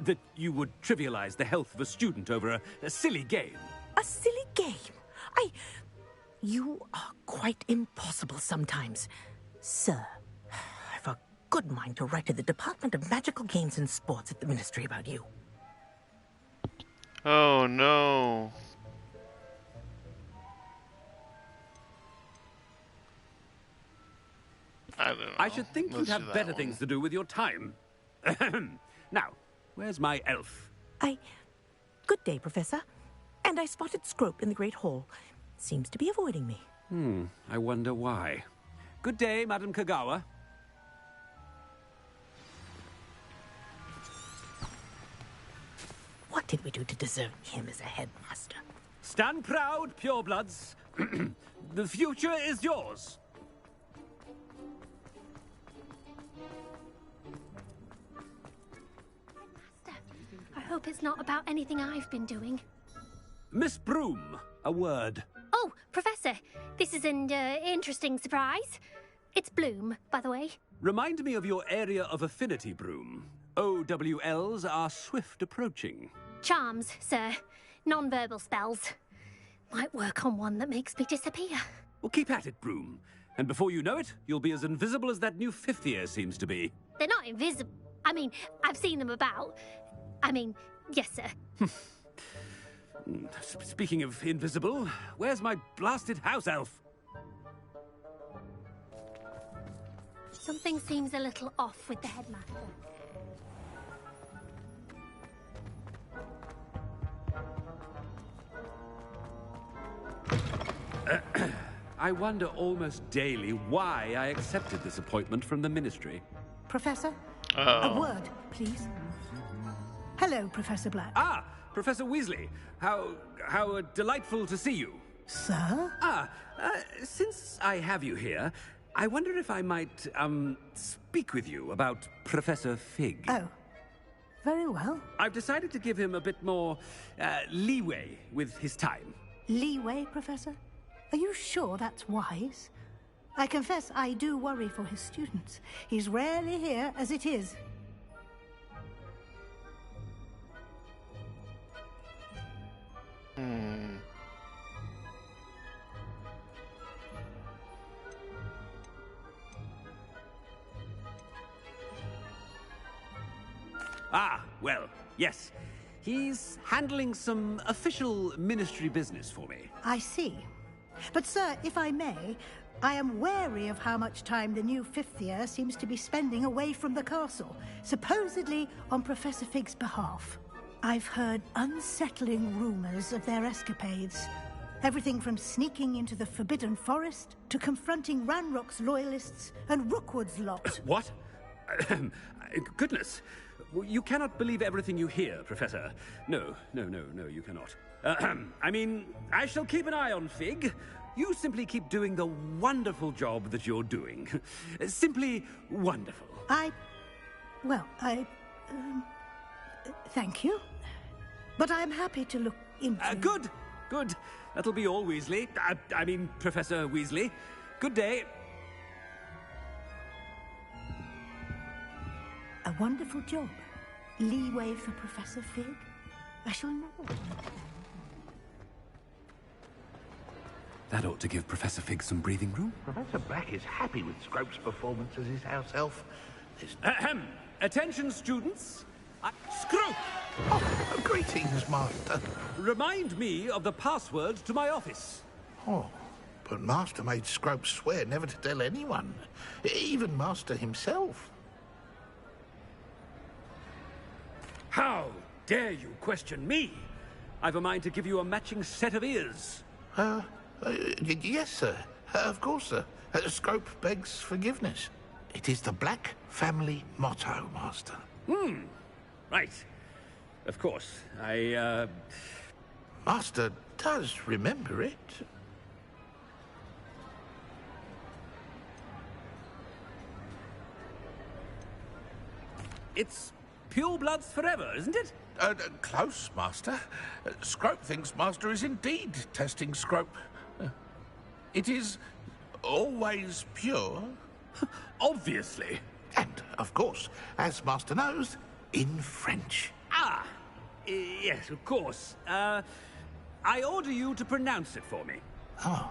That you would trivialize the health of a student over a silly game. A silly game? You are quite impossible sometimes. Sir, I've a good mind to write to the Department of Magical Games and Sports at the Ministry about you. Oh, no. I don't know. I should think you'd have better things to do with your time. Now, where's my elf? Good day, Professor. And I spotted Scrope in the Great Hall. Seems to be avoiding me. I wonder why. Good day, Madam Kogawa. What did we do to deserve him as a headmaster? Stand proud, purebloods. The future is yours. I hope it's not about anything I've been doing. Miss Broom, a word. Oh, Professor, this is an interesting surprise. It's Bloom, by the way. Remind me of your area of affinity, Broom. OWLs are swift approaching. Charms, sir. Non-verbal spells. Might work on one that makes me disappear. Well, keep at it, Broom. And before you know it, you'll be as invisible as that new fifth year seems to be. They're not invisible. I mean, I've seen them about. Yes, sir. Speaking of invisible, where's my blasted house elf? Something seems a little off with the headmaster. I wonder almost daily why I accepted this appointment from the Ministry. Professor? Uh-oh. A word, please. Hello, Professor Black. Ah, Professor Weasley. How delightful to see you. Sir? Since I have you here, I wonder if I might, speak with you about Professor Fig. Oh, very well. I've decided to give him a bit more, leeway with his time. Leeway, Professor? Are you sure that's wise? I confess I do worry for his students. He's rarely here as it is. Ah, well, yes. He's handling some official ministry business for me. I see. But, sir, if I may, I am wary of how much time the new fifth year seems to be spending away from the castle, supposedly on Professor Fig's behalf. I've heard unsettling rumors of their escapades. Everything from sneaking into the Forbidden Forest to confronting Ranrock's loyalists and Rookwood's lot. What? Goodness. You cannot believe everything you hear, Professor. No, you cannot. I mean, I shall keep an eye on Fig. You simply keep doing the wonderful job that you're doing. Simply wonderful. Thank you. But I'm happy to look into... Good. That'll be all, Weasley. I mean, Professor Weasley. Good day. A wonderful job. Leeway for Professor Fig? I shall know. That ought to give Professor Fig some breathing room. Professor Black is happy with Scrope's performance as his house elf. Attention, students. Scrope! Oh, greetings, Master. Remind me of the password to my office. Oh, but Master made Scrope swear never to tell anyone, even Master himself. How dare you question me? I've a mind to give you a matching set of ears. Yes, sir. Of course, sir. Scrope begs forgiveness. It is the Black family motto, Master. Right. Of course. Master does remember it. It's pure bloods forever, isn't it? Close, Master. Scrope thinks Master is indeed testing Scrope. It is always pure. Obviously. And, of course, as Master knows, in French. Yes, of course. I order you to pronounce it for me. Oh,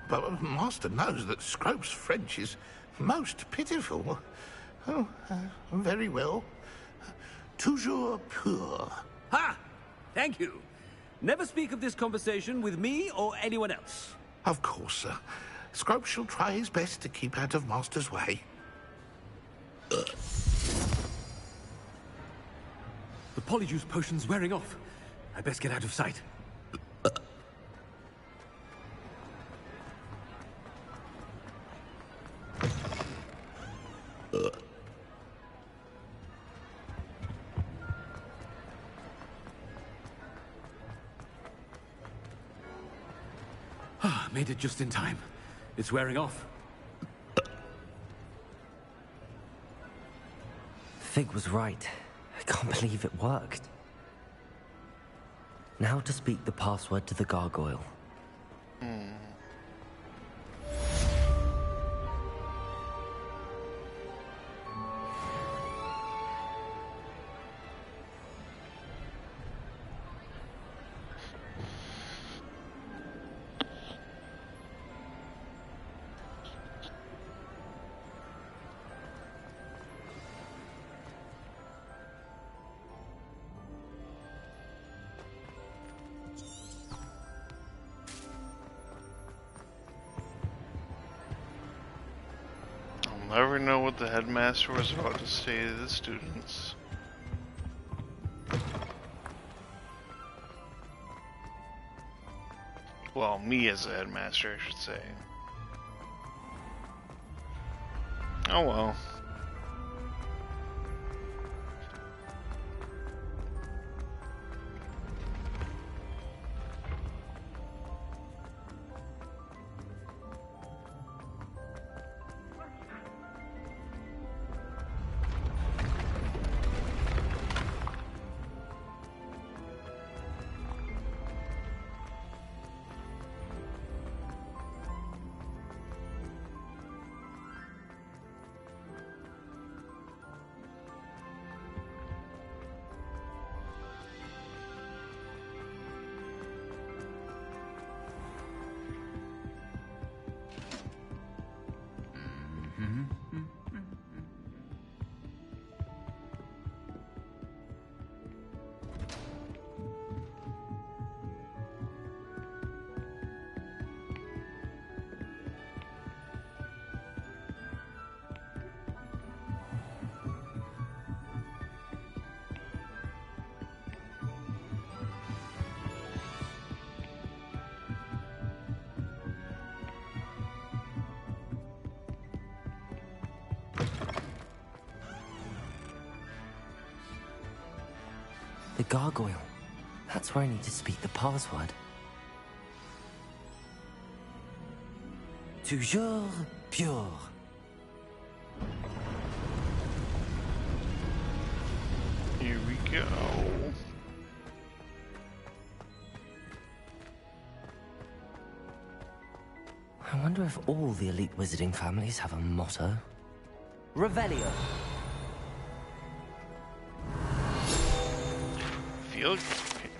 but Master knows that Scrope's French is most pitiful. Oh, very well. Toujours pur. Ha! Thank you. Never speak of this conversation with me or anyone else. Of course, sir. Scrope shall try his best to keep out of Master's way. The polyjuice potion's wearing off. I best get out of sight. Made it just in time. It's wearing off. Fig was right. I can't believe it worked. Now to speak the password to the gargoyle. Never know what the headmaster was about to say to the students. Well, me as a headmaster, I should say. Oh well. gargoyle. That's where I need to speak the password. Toujours pure. Here we go. I wonder if all the elite wizarding families have a motto. Revelio. Field page.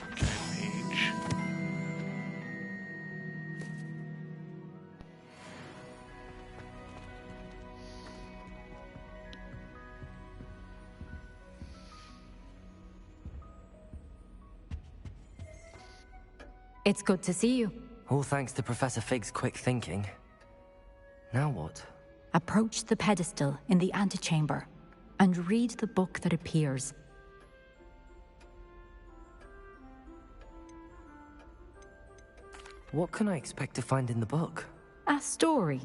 It's good to see you. All thanks to Professor Fig's quick thinking. Now what? Approach the pedestal in the antechamber and read the book that appears. What can I expect to find in the book? A story.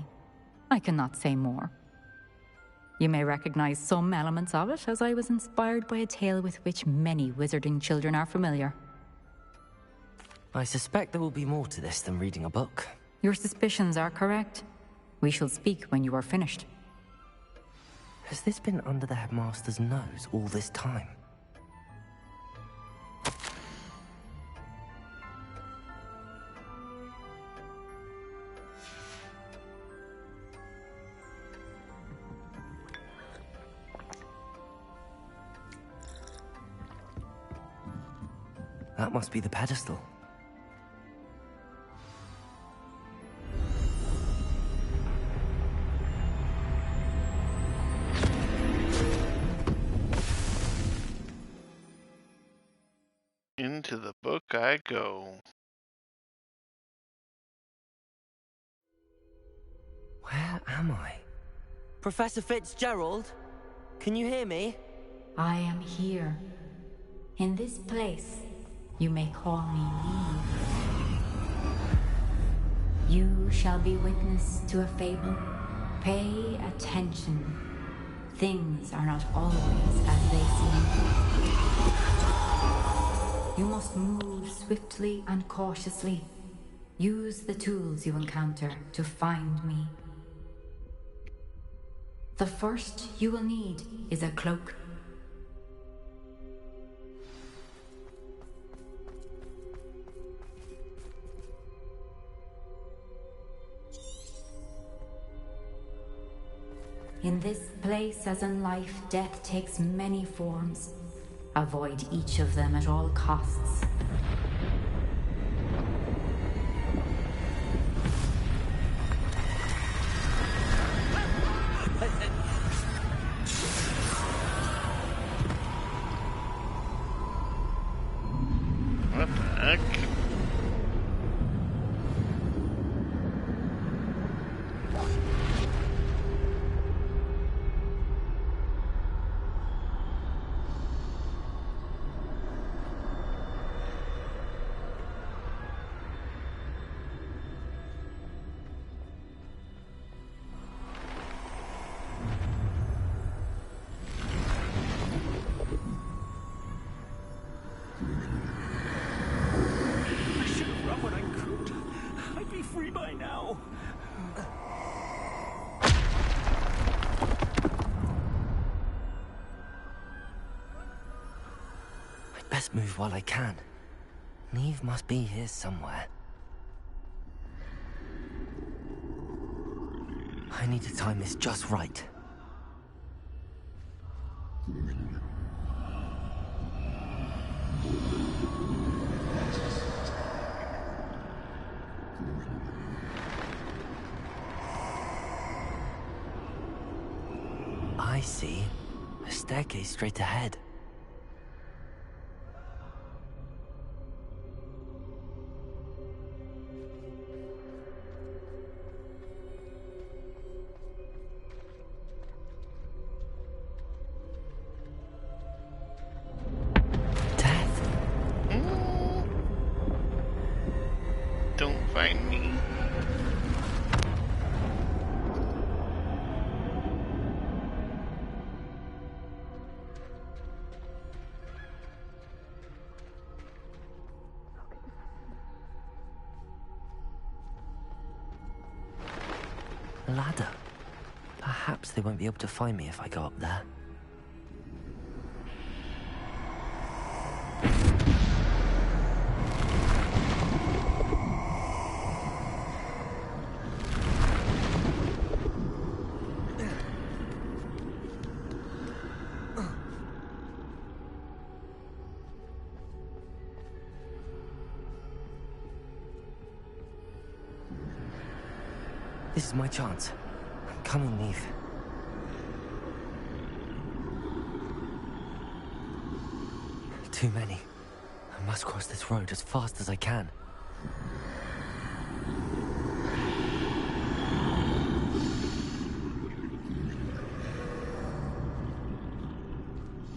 I cannot say more. You may recognize some elements of it, as I was inspired by a tale with which many wizarding children are familiar. I suspect there will be more to this than reading a book. Your suspicions are correct. We shall speak when you are finished. Has this been under the headmaster's nose all this time? That must be the pedestal. Into the book I go. Where am I? Professor Fitzgerald? Can you hear me? I am here. In this place, you may call me Eve. You shall be witness to a fable. Pay attention. Things are not always as they seem. You must move swiftly and cautiously. Use the tools you encounter to find me. The first you will need is a cloak. In this place, as in life, death takes many forms. Avoid each of them at all costs. What the heck? Best move while I can. Neve must be here somewhere. I need to time this just right. I see. A staircase straight ahead. Don't find me. A ladder. Perhaps they won't be able to find me if I go up there. This is my chance. Come and leave. Too many. I must cross this road as fast as I can.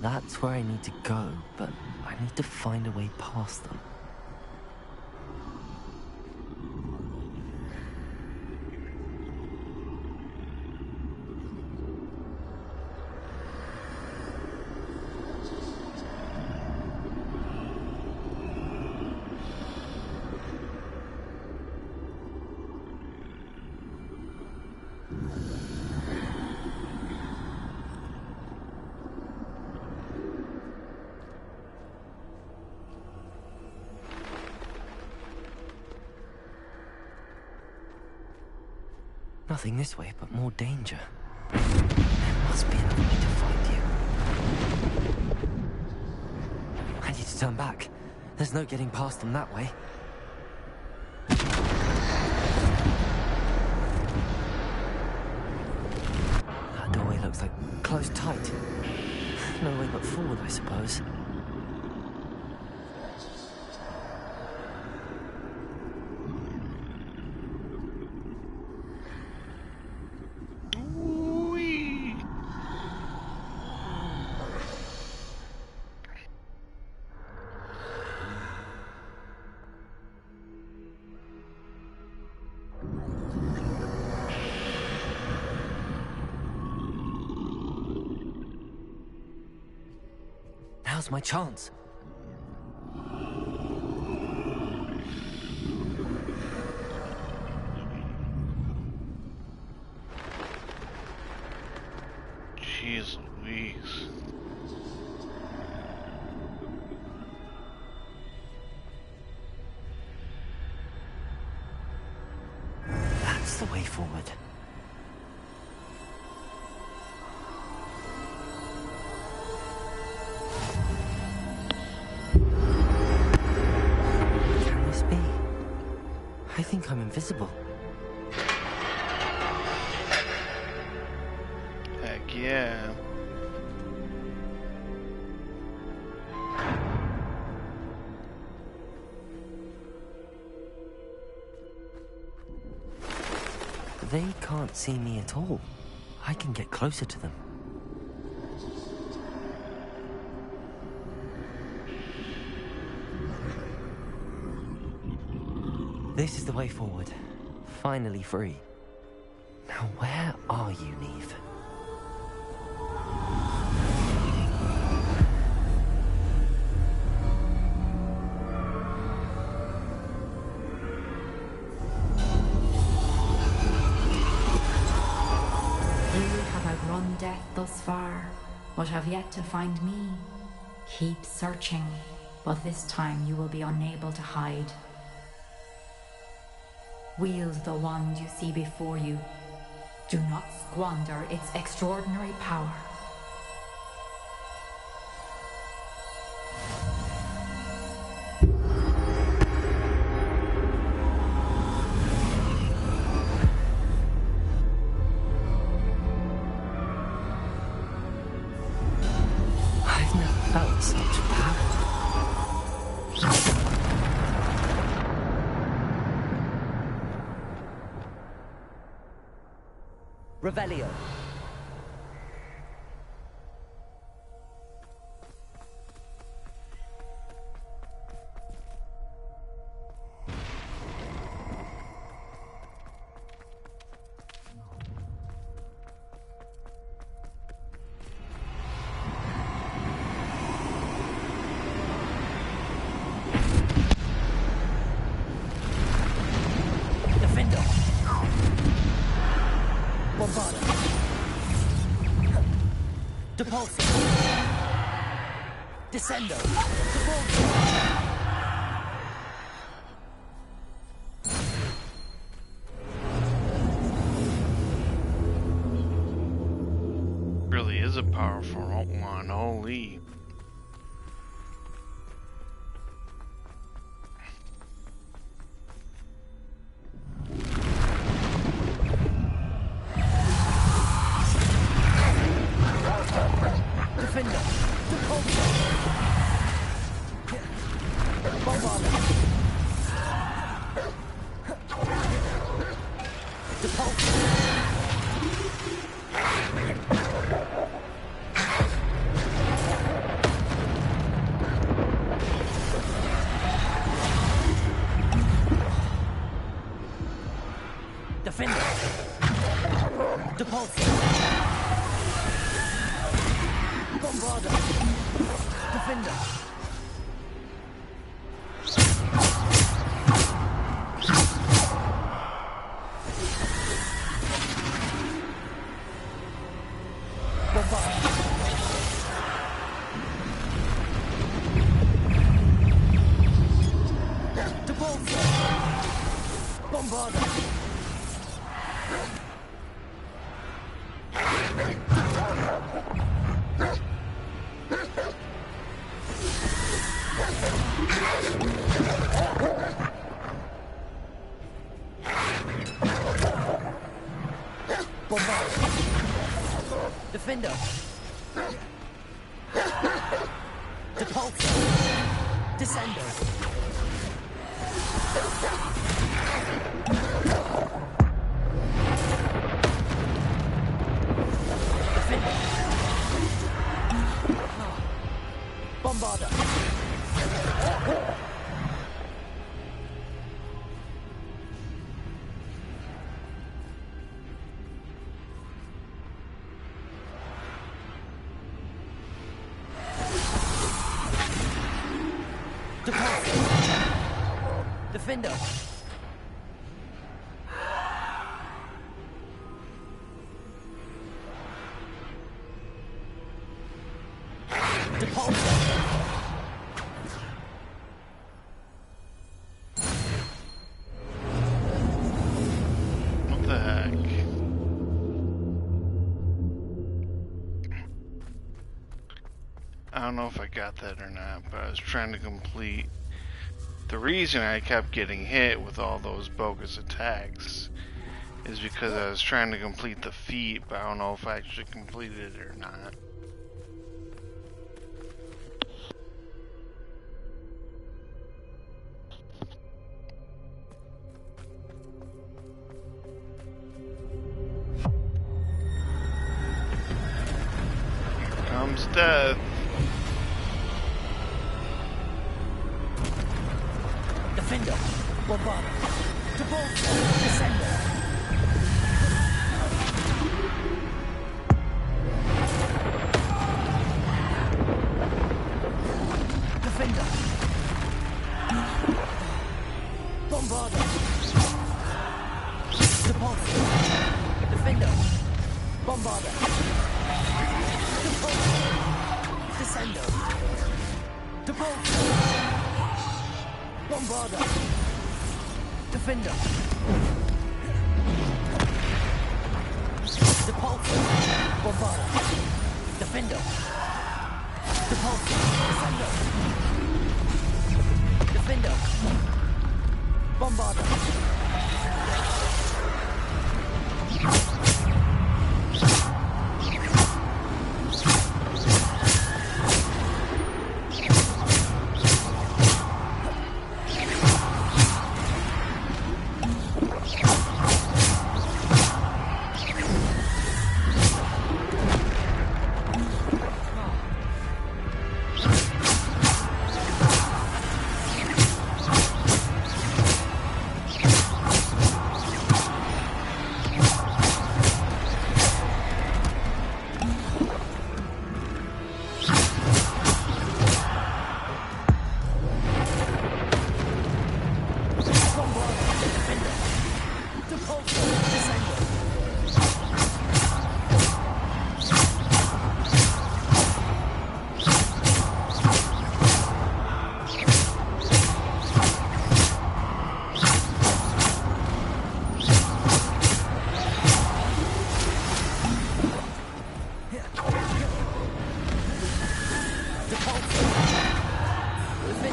That's where I need to go, but I need to find a way past them. Nothing this way, but more danger. There must be another way to find you. I need to turn back. There's no getting past them that way. That doorway looks like closed tight. No way but forward, I suppose. Now's my chance. Jeez Louise. That's the way forward. I think I'm invisible. Heck yeah. They can't see me at all. I can get closer to them. This is the way forward. Finally free. Now where are you, Neve? You have outrun death thus far, but have yet to find me. Keep searching, but this time you will be unable to hide. Wield the wand you see before you. Do not squander its extraordinary power. I've never felt such power. Revelio. Depulso. Descendo. Depulso. Really is a powerful one, holy. Defender. Depulso. Bombarder. Depulso. Defender. Depulso. Bombarder. Defender. Defender. Depulso. Descendo. Defender. Bombarder. Defender. Depulso. What the heck? I don't know if I got that or not, but I was trying to complete. The reason I kept getting hit with all those bogus attacks is because I was trying to complete the feat, but I don't know if I actually completed it or not. Here comes death. Defender. Bombarder. Depulso. Descendo. Defender. Bombarder. Depulso. Defender. Bombarder. Depulso. Descendo. Depulso. Bombarder. Defender. Depulso. Bombarder. Defender. Depulso. Descendo. Defender. Bombarder.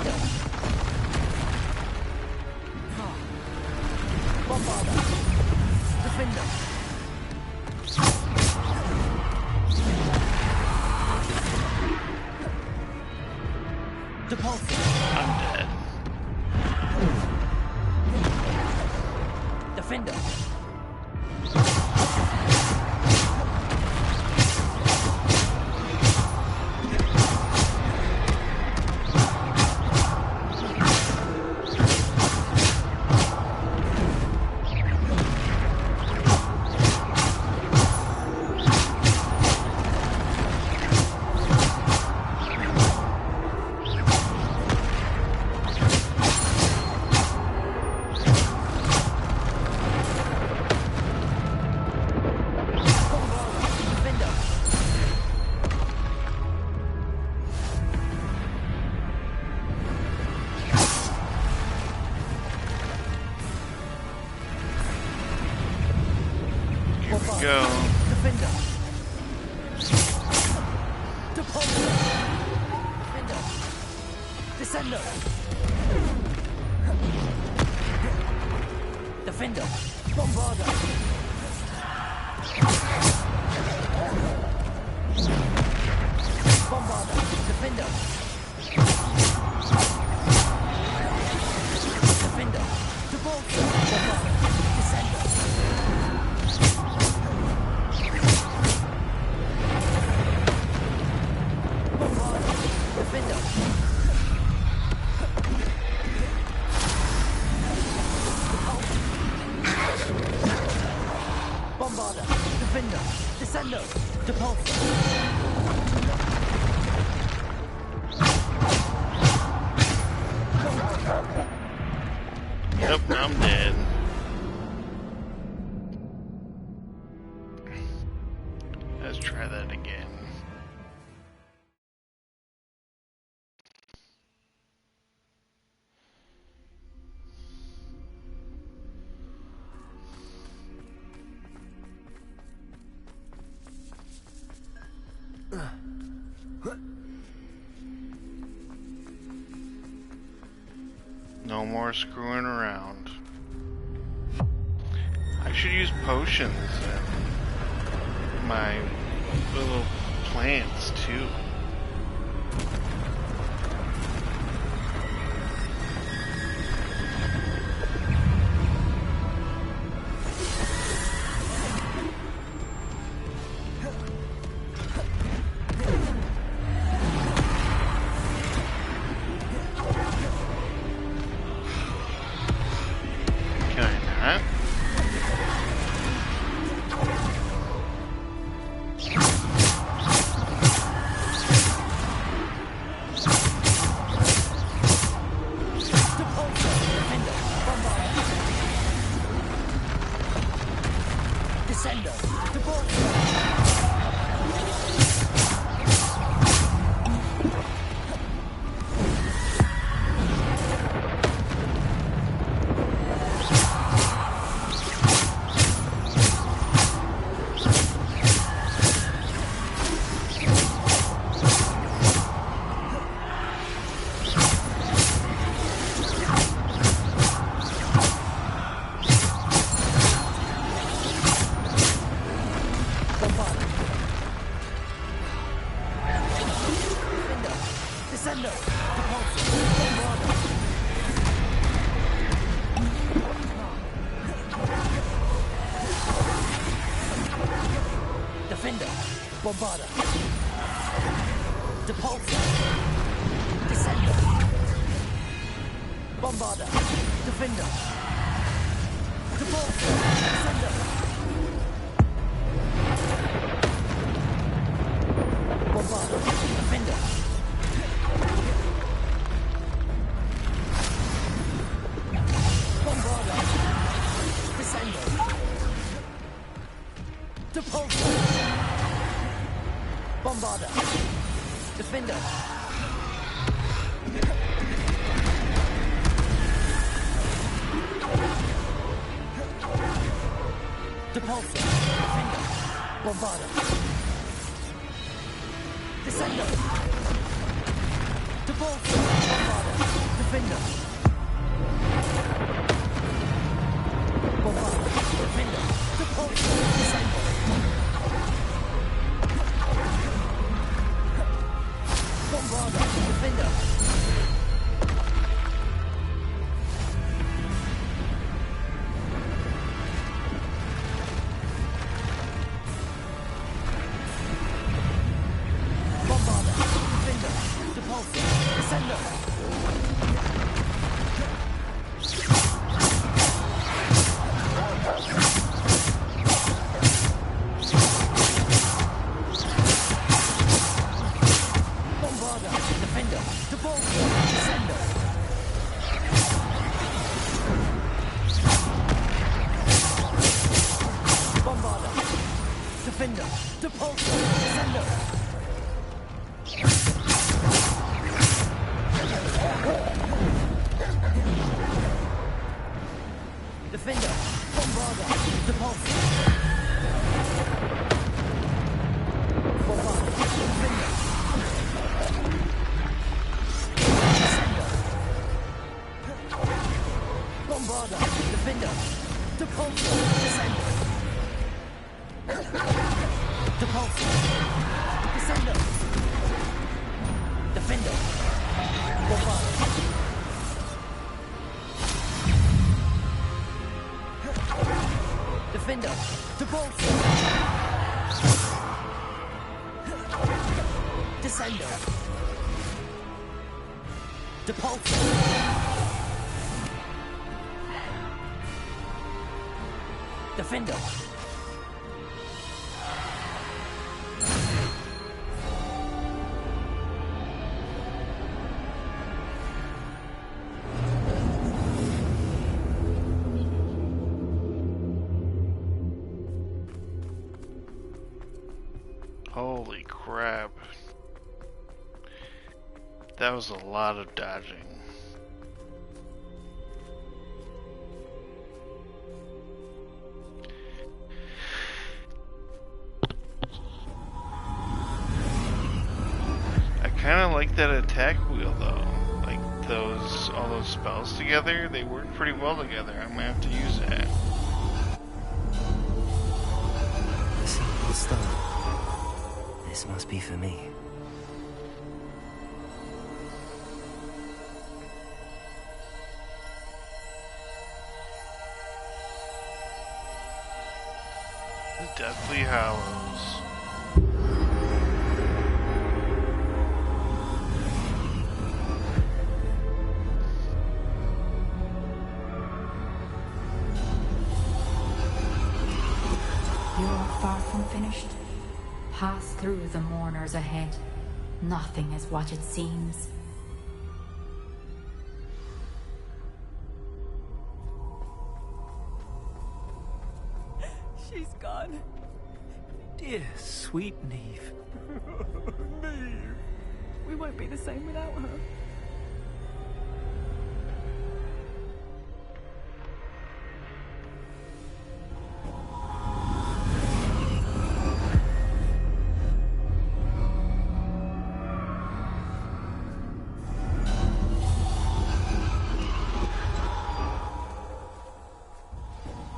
Defender. Bombarder. Defender. Depulsor. I'm dead. Defender. Go. Defender. Depulsor. Defender. Descender. Defender. Bombarder. Bombarder. Defender. Defender. Depulsor. Bombarder. Descender. Defender. Bombarder. Defender. Descender. Depulsor. Yep, I'm dead. Let's try that again. No more screwing around. I should use potions and my little plants too. Bombarder. Depulsor. Descender. Bombarder. Defender. Depulsor. Descender. Bombarder. Defender. Bombarder. Descender. Depulsor. Bombarder. Defender. Depulsor. Defender. Bombarder. Descender. Defender! Holy crap. That was a lot of dodging. I kind of like that attack wheel though. Like all those spells together, they work pretty well together. I'm gonna have to use that. The stone. This must be for me. The Deathly Hallows. You're far from finished. Pass through the mourners ahead. Nothing is what it seems. She's gone. Dear sweet Neve. Neve. We won't be the same without her.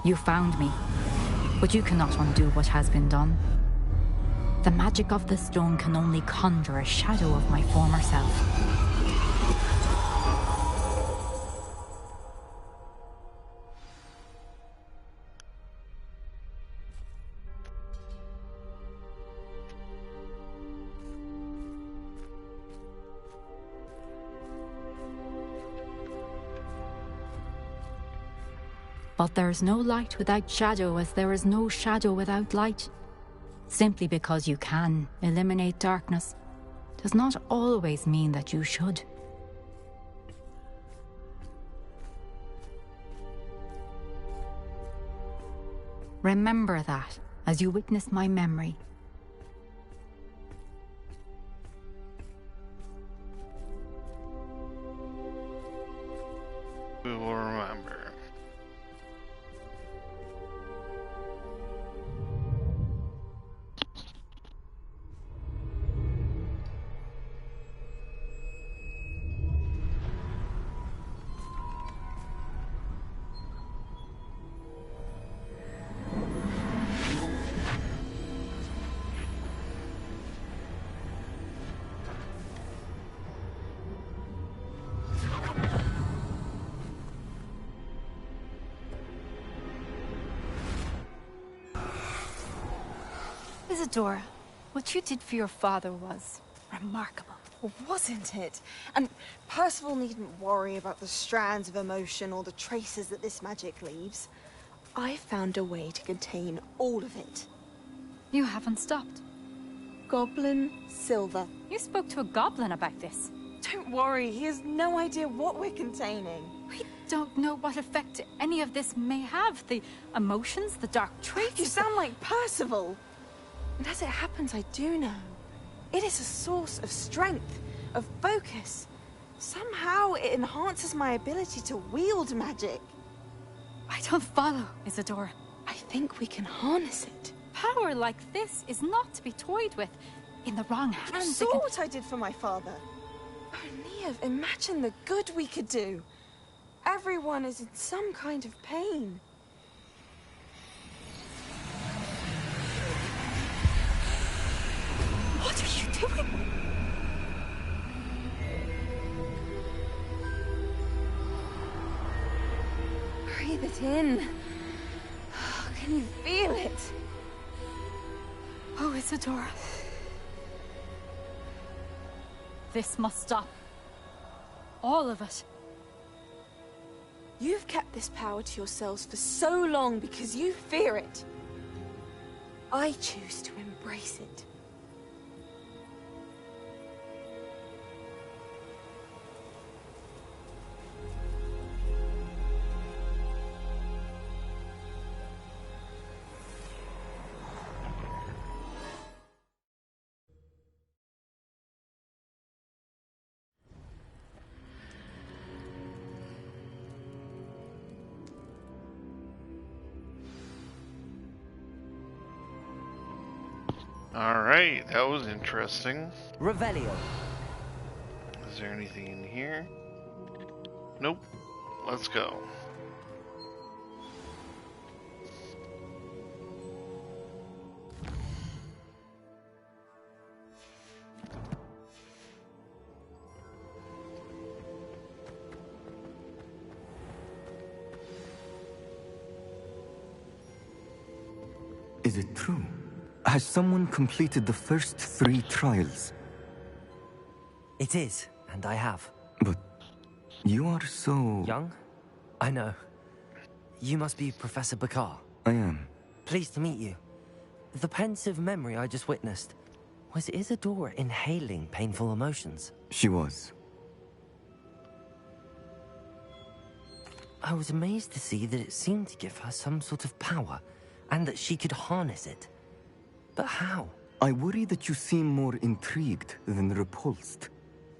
You found me, but you cannot undo what has been done. The magic of the stone can only conjure a shadow of my former self. But there is no light without shadow, as there is no shadow without light. Simply because you can eliminate darkness does not always mean that you should. Remember that as you witness my memory. We will remember. Isadora, what you did for your father was remarkable. Well, wasn't it? And Percival needn't worry about the strands of emotion or the traces that this magic leaves. I found a way to contain all of it. You haven't stopped. Goblin Silver. You spoke to a goblin about this. Don't worry, he has no idea what we're containing. We don't know what effect any of this may have. The emotions, the dark traits. You sound like Percival. And as it happens, I do know. It is a source of strength, of focus. Somehow it enhances my ability to wield magic. I don't follow, Isadora. I think we can harness it. Power like this is not to be toyed with. In the wrong hands, You saw what I did for my father. Oh, Neve, imagine the good we could do. Everyone is in some kind of pain. What are you doing? Breathe it in. Can you feel it? Oh, Isadora. This must stop. All of it. You've kept this power to yourselves for so long because you fear it. I choose to embrace it. Alright, that was interesting. Revelio. Is there anything in here? Nope. Let's go. Is it true? Has someone completed the first 3 trials? It is, and I have. But you are so... Young? I know. You must be Professor Bakar. I am. Pleased to meet you. The pensive memory I just witnessed, was Isadora inhaling painful emotions? She was. I was amazed to see that it seemed to give her some sort of power, and that she could harness it. But how? I worry that you seem more intrigued than repulsed.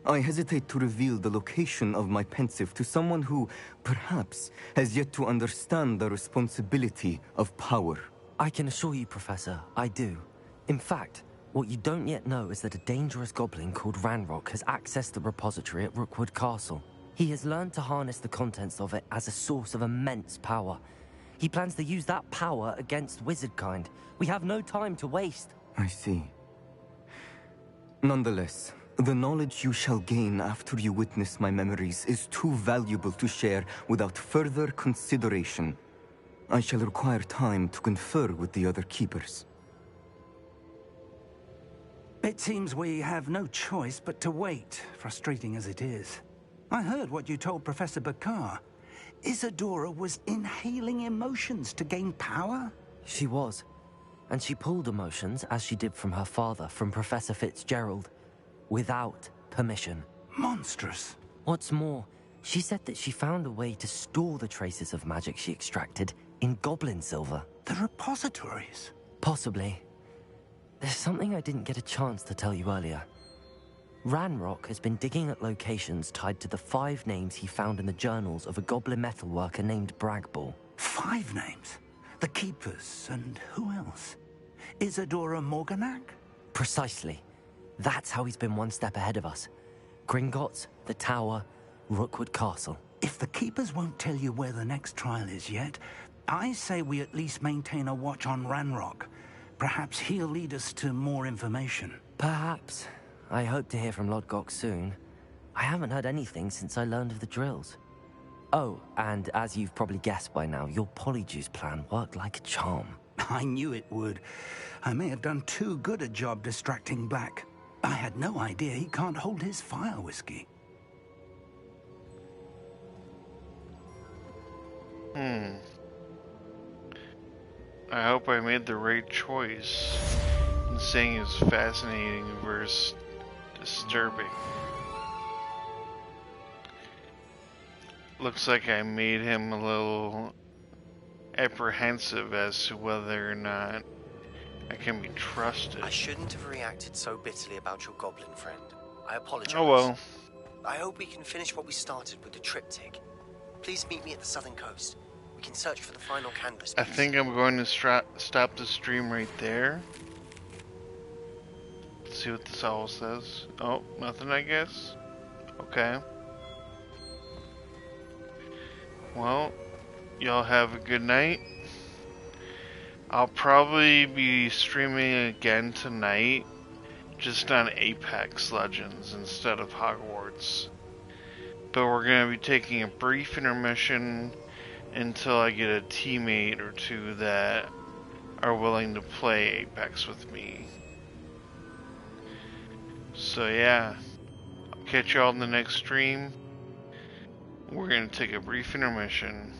I hesitate to reveal the location of my pensive to someone who, perhaps, has yet to understand the responsibility of power. I can assure you, Professor, I do. In fact, what you don't yet know is that a dangerous goblin called Ranrok has accessed the repository at Rookwood Castle. He has learned to harness the contents of it as a source of immense power. He plans to use that power against wizardkind. We have no time to waste. I see. Nonetheless, the knowledge you shall gain after you witness my memories is too valuable to share without further consideration. I shall require time to confer with the other keepers. It seems we have no choice but to wait, frustrating as it is. I heard what you told Professor Bakar. Isadora was inhaling emotions to gain power? She was. And she pulled emotions, as she did from her father, from Professor Fitzgerald, without permission. Monstrous. What's more, she said that she found a way to store the traces of magic she extracted in goblin silver. The repositories? Possibly. There's something I didn't get a chance to tell you earlier. Ranrok has been digging at locations tied to the 5 names he found in the journals of a goblin metalworker named Bragball. 5 names? The Keepers, and who else? Isadora Morganac? Precisely. That's how he's been one step ahead of us. Gringotts, the Tower, Rookwood Castle. If the Keepers won't tell you where the next trial is yet, I say we at least maintain a watch on Ranrok. Perhaps he'll lead us to more information. Perhaps. I hope to hear from Lodgok soon. I haven't heard anything since I learned of the drills. Oh, and as you've probably guessed by now, your Polyjuice plan worked like a charm. I knew it would. I may have done too good a job distracting Black. I had no idea he can't hold his fire whiskey. I hope I made the right choice in saying it was fascinating versus disturbing. Looks like I made him a little apprehensive as to whether or not I can be trusted. I shouldn't have reacted so bitterly about your goblin friend. I apologize. Oh well. I hope we can finish what we started with the triptych. Please meet me at the southern coast. We can search for the final canvas piece. I think I'm going to stop the stream right there. Let's see what this owl says. Oh, nothing, I guess. Okay. Well, y'all have a good night. I'll probably be streaming again tonight, just on Apex Legends instead of Hogwarts. But we're going to be taking a brief intermission until I get a teammate or two that are willing to play Apex with me. So yeah, I'll catch y'all in the next stream. We're going to take a brief intermission.